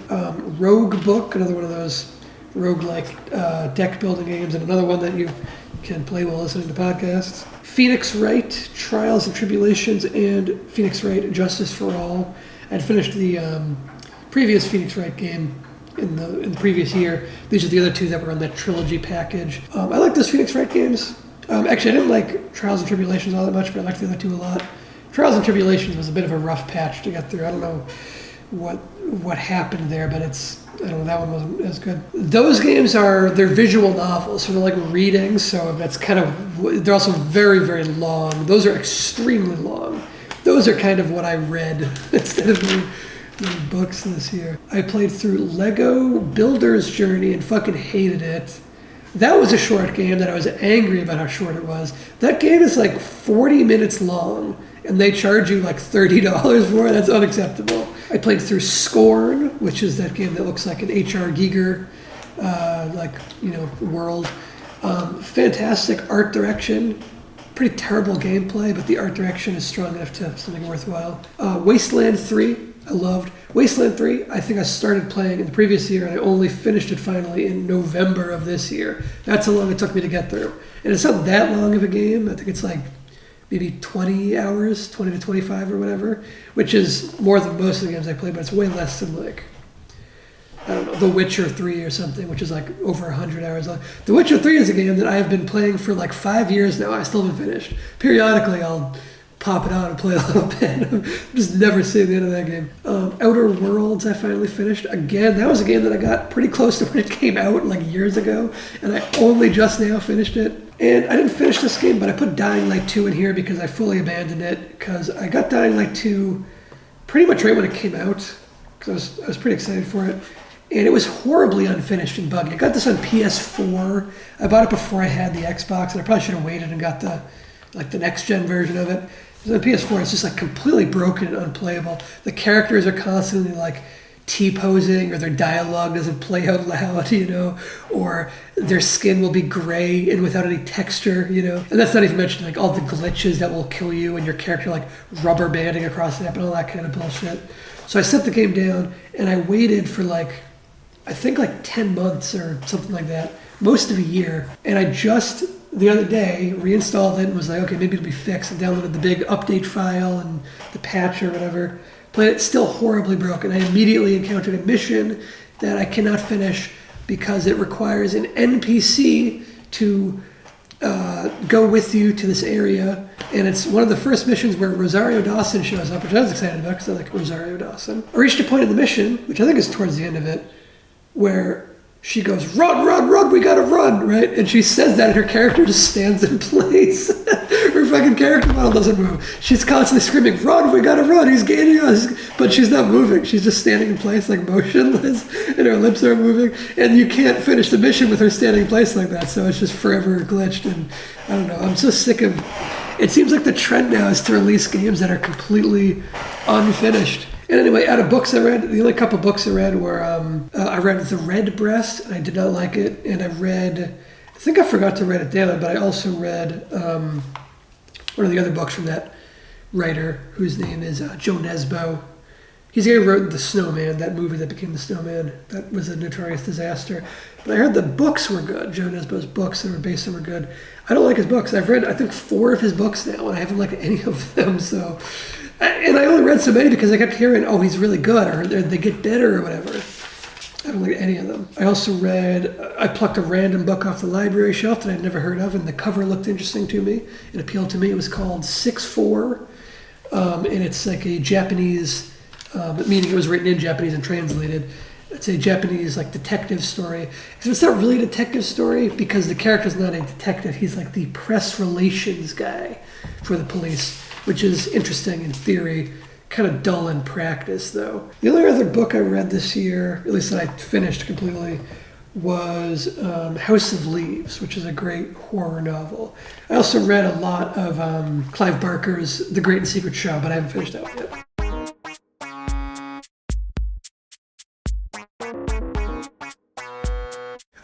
Rogue Book, another one of those roguelike deck building games, and another one that you can play while listening to podcasts. Phoenix Wright, Trials and Tribulations, and Phoenix Wright, Justice for All. I'd finished the previous Phoenix Wright game in the previous year. These are the other 2 that were on that trilogy package. I like those Phoenix Wright games. Actually, I didn't like Trials and Tribulations all that much, but I liked the other 2 a lot. Trials and Tribulations was a bit of a rough patch to get through. I don't know what happened there, but that one wasn't as good. Those games they're visual novels, so they're like reading, so that's they're also very, very long. Those are extremely long. Those are kind of what I read instead of the books this year. I played through Lego Builder's Journey and fucking hated it. That was a short game that I was angry about how short it was. That game is like 40 minutes long, and they charge you like $30 for it. That's unacceptable. I played through Scorn, which is that game that looks like an H.R. Giger, world. Fantastic art direction. Pretty terrible gameplay, but the art direction is strong enough to have something worthwhile. Wasteland 3, I loved. Wasteland 3, I think I started playing in the previous year, and I only finished it finally in November of this year. That's how long it took me to get through. And it's not that long of a game. I think it's like maybe 20 hours, 20 to 25 or whatever, which is more than most of the games I play, but it's way less than like, I don't know, The Witcher 3 or something, which is like over 100 hours long. The Witcher 3 is a game that I have been playing for like 5 years now. I still haven't finished. Periodically, I'll pop it on and play a little bit. I'm just never seeing the end of that game. Outer Worlds, I finally finished. Again, that was a game that I got pretty close to when it came out like years ago, and I only just now finished it. And I didn't finish this game, but I put Dying Light 2 in here because I fully abandoned it, because I got Dying Light 2 pretty much right when it came out, because I was pretty excited for it. And it was horribly unfinished and buggy. I got this on PS4. I bought it before I had the Xbox, and I probably should have waited and got the next gen version of it. Because on PS4, it's just like completely broken and unplayable. The characters are constantly like T-posing, or their dialogue doesn't play out loud, or their skin will be gray and without any texture, And that's not even mentioning like all the glitches that will kill you and your character like rubber banding across the map and all that kind of bullshit. So I set the game down and I waited for I think 10 months or something like that, most of a year. And I just the other day reinstalled it and was like, okay, maybe it'll be fixed. I downloaded the big update file and the patch or whatever. But it's still horribly broken. I immediately encountered a mission that I cannot finish because it requires an NPC to go with you to this area. And it's one of the first missions where Rosario Dawson shows up, which I was excited about because I like Rosario Dawson. I reached a point in the mission, which I think is towards the end of it, where she goes, run, run, run, we gotta run, right? And she says that and her character just stands in place. Her fucking character model doesn't move. She's constantly screaming, run, we gotta run, he's gaining us. But she's not moving. She's just standing in place like motionless, and her lips are moving. And you can't finish the mission with her standing in place like that, so it's just forever glitched. And I don't know, I'm so sick of... It seems like the trend now is to release games that are completely unfinished. And anyway, out of books I read, the only couple books I read were, I read The Red Breast, and I did not like it. And I think I forgot to write it down, but I also read one of the other books from that writer, whose name is Joe Nesbo. He's the guy who wrote The Snowman, that movie that became The Snowman. That was a notorious disaster. But I heard the books were good. Joe Nesbo's books that were based on were good. I don't like his books. I've read, I think, 4 of his books now, and I haven't liked any of them. So, and I only read so many because I kept hearing, oh, he's really good, or they get better, or whatever. I don't like any of them. I also read, I plucked a random book off the library shelf that I'd never heard of, and the cover looked interesting to me. It appealed to me. It was called 6-4, and it's like a Japanese, meaning it was written in Japanese and translated. It's a Japanese like detective story. So it's not really a detective story because the character's not a detective. He's like the press relations guy for the police, which is interesting in theory, kind of dull in practice though. The only other book I read this year, at least that I finished completely, was House of Leaves, which is a great horror novel. I also read a lot of Clive Barker's The Great and Secret Show, but I haven't finished that one yet.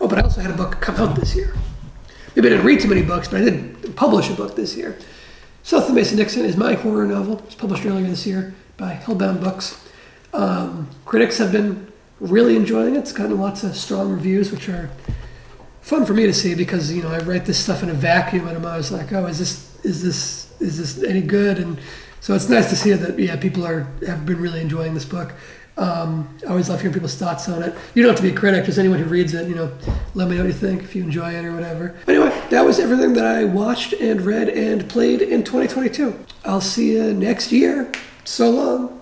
Oh, but I also had a book come out this year. Maybe I didn't read too many books, but I did publish a book this year. South of Mason Dixon is my horror novel. It was published earlier this year by Hellbound Books. Critics have been really enjoying it. It's gotten lots of strong reviews, which are fun for me to see because, you know, I write this stuff in a vacuum and I'm always like, oh, is this any good? And so it's nice to see that, yeah, people have been really enjoying this book. I always love hearing people's thoughts on it. You don't have to be a critic, just anyone who reads it, you know, let me know what you think, if you enjoy it or whatever. Anyway, that was everything that I watched and read and played in 2022. I'll see you next year. So long.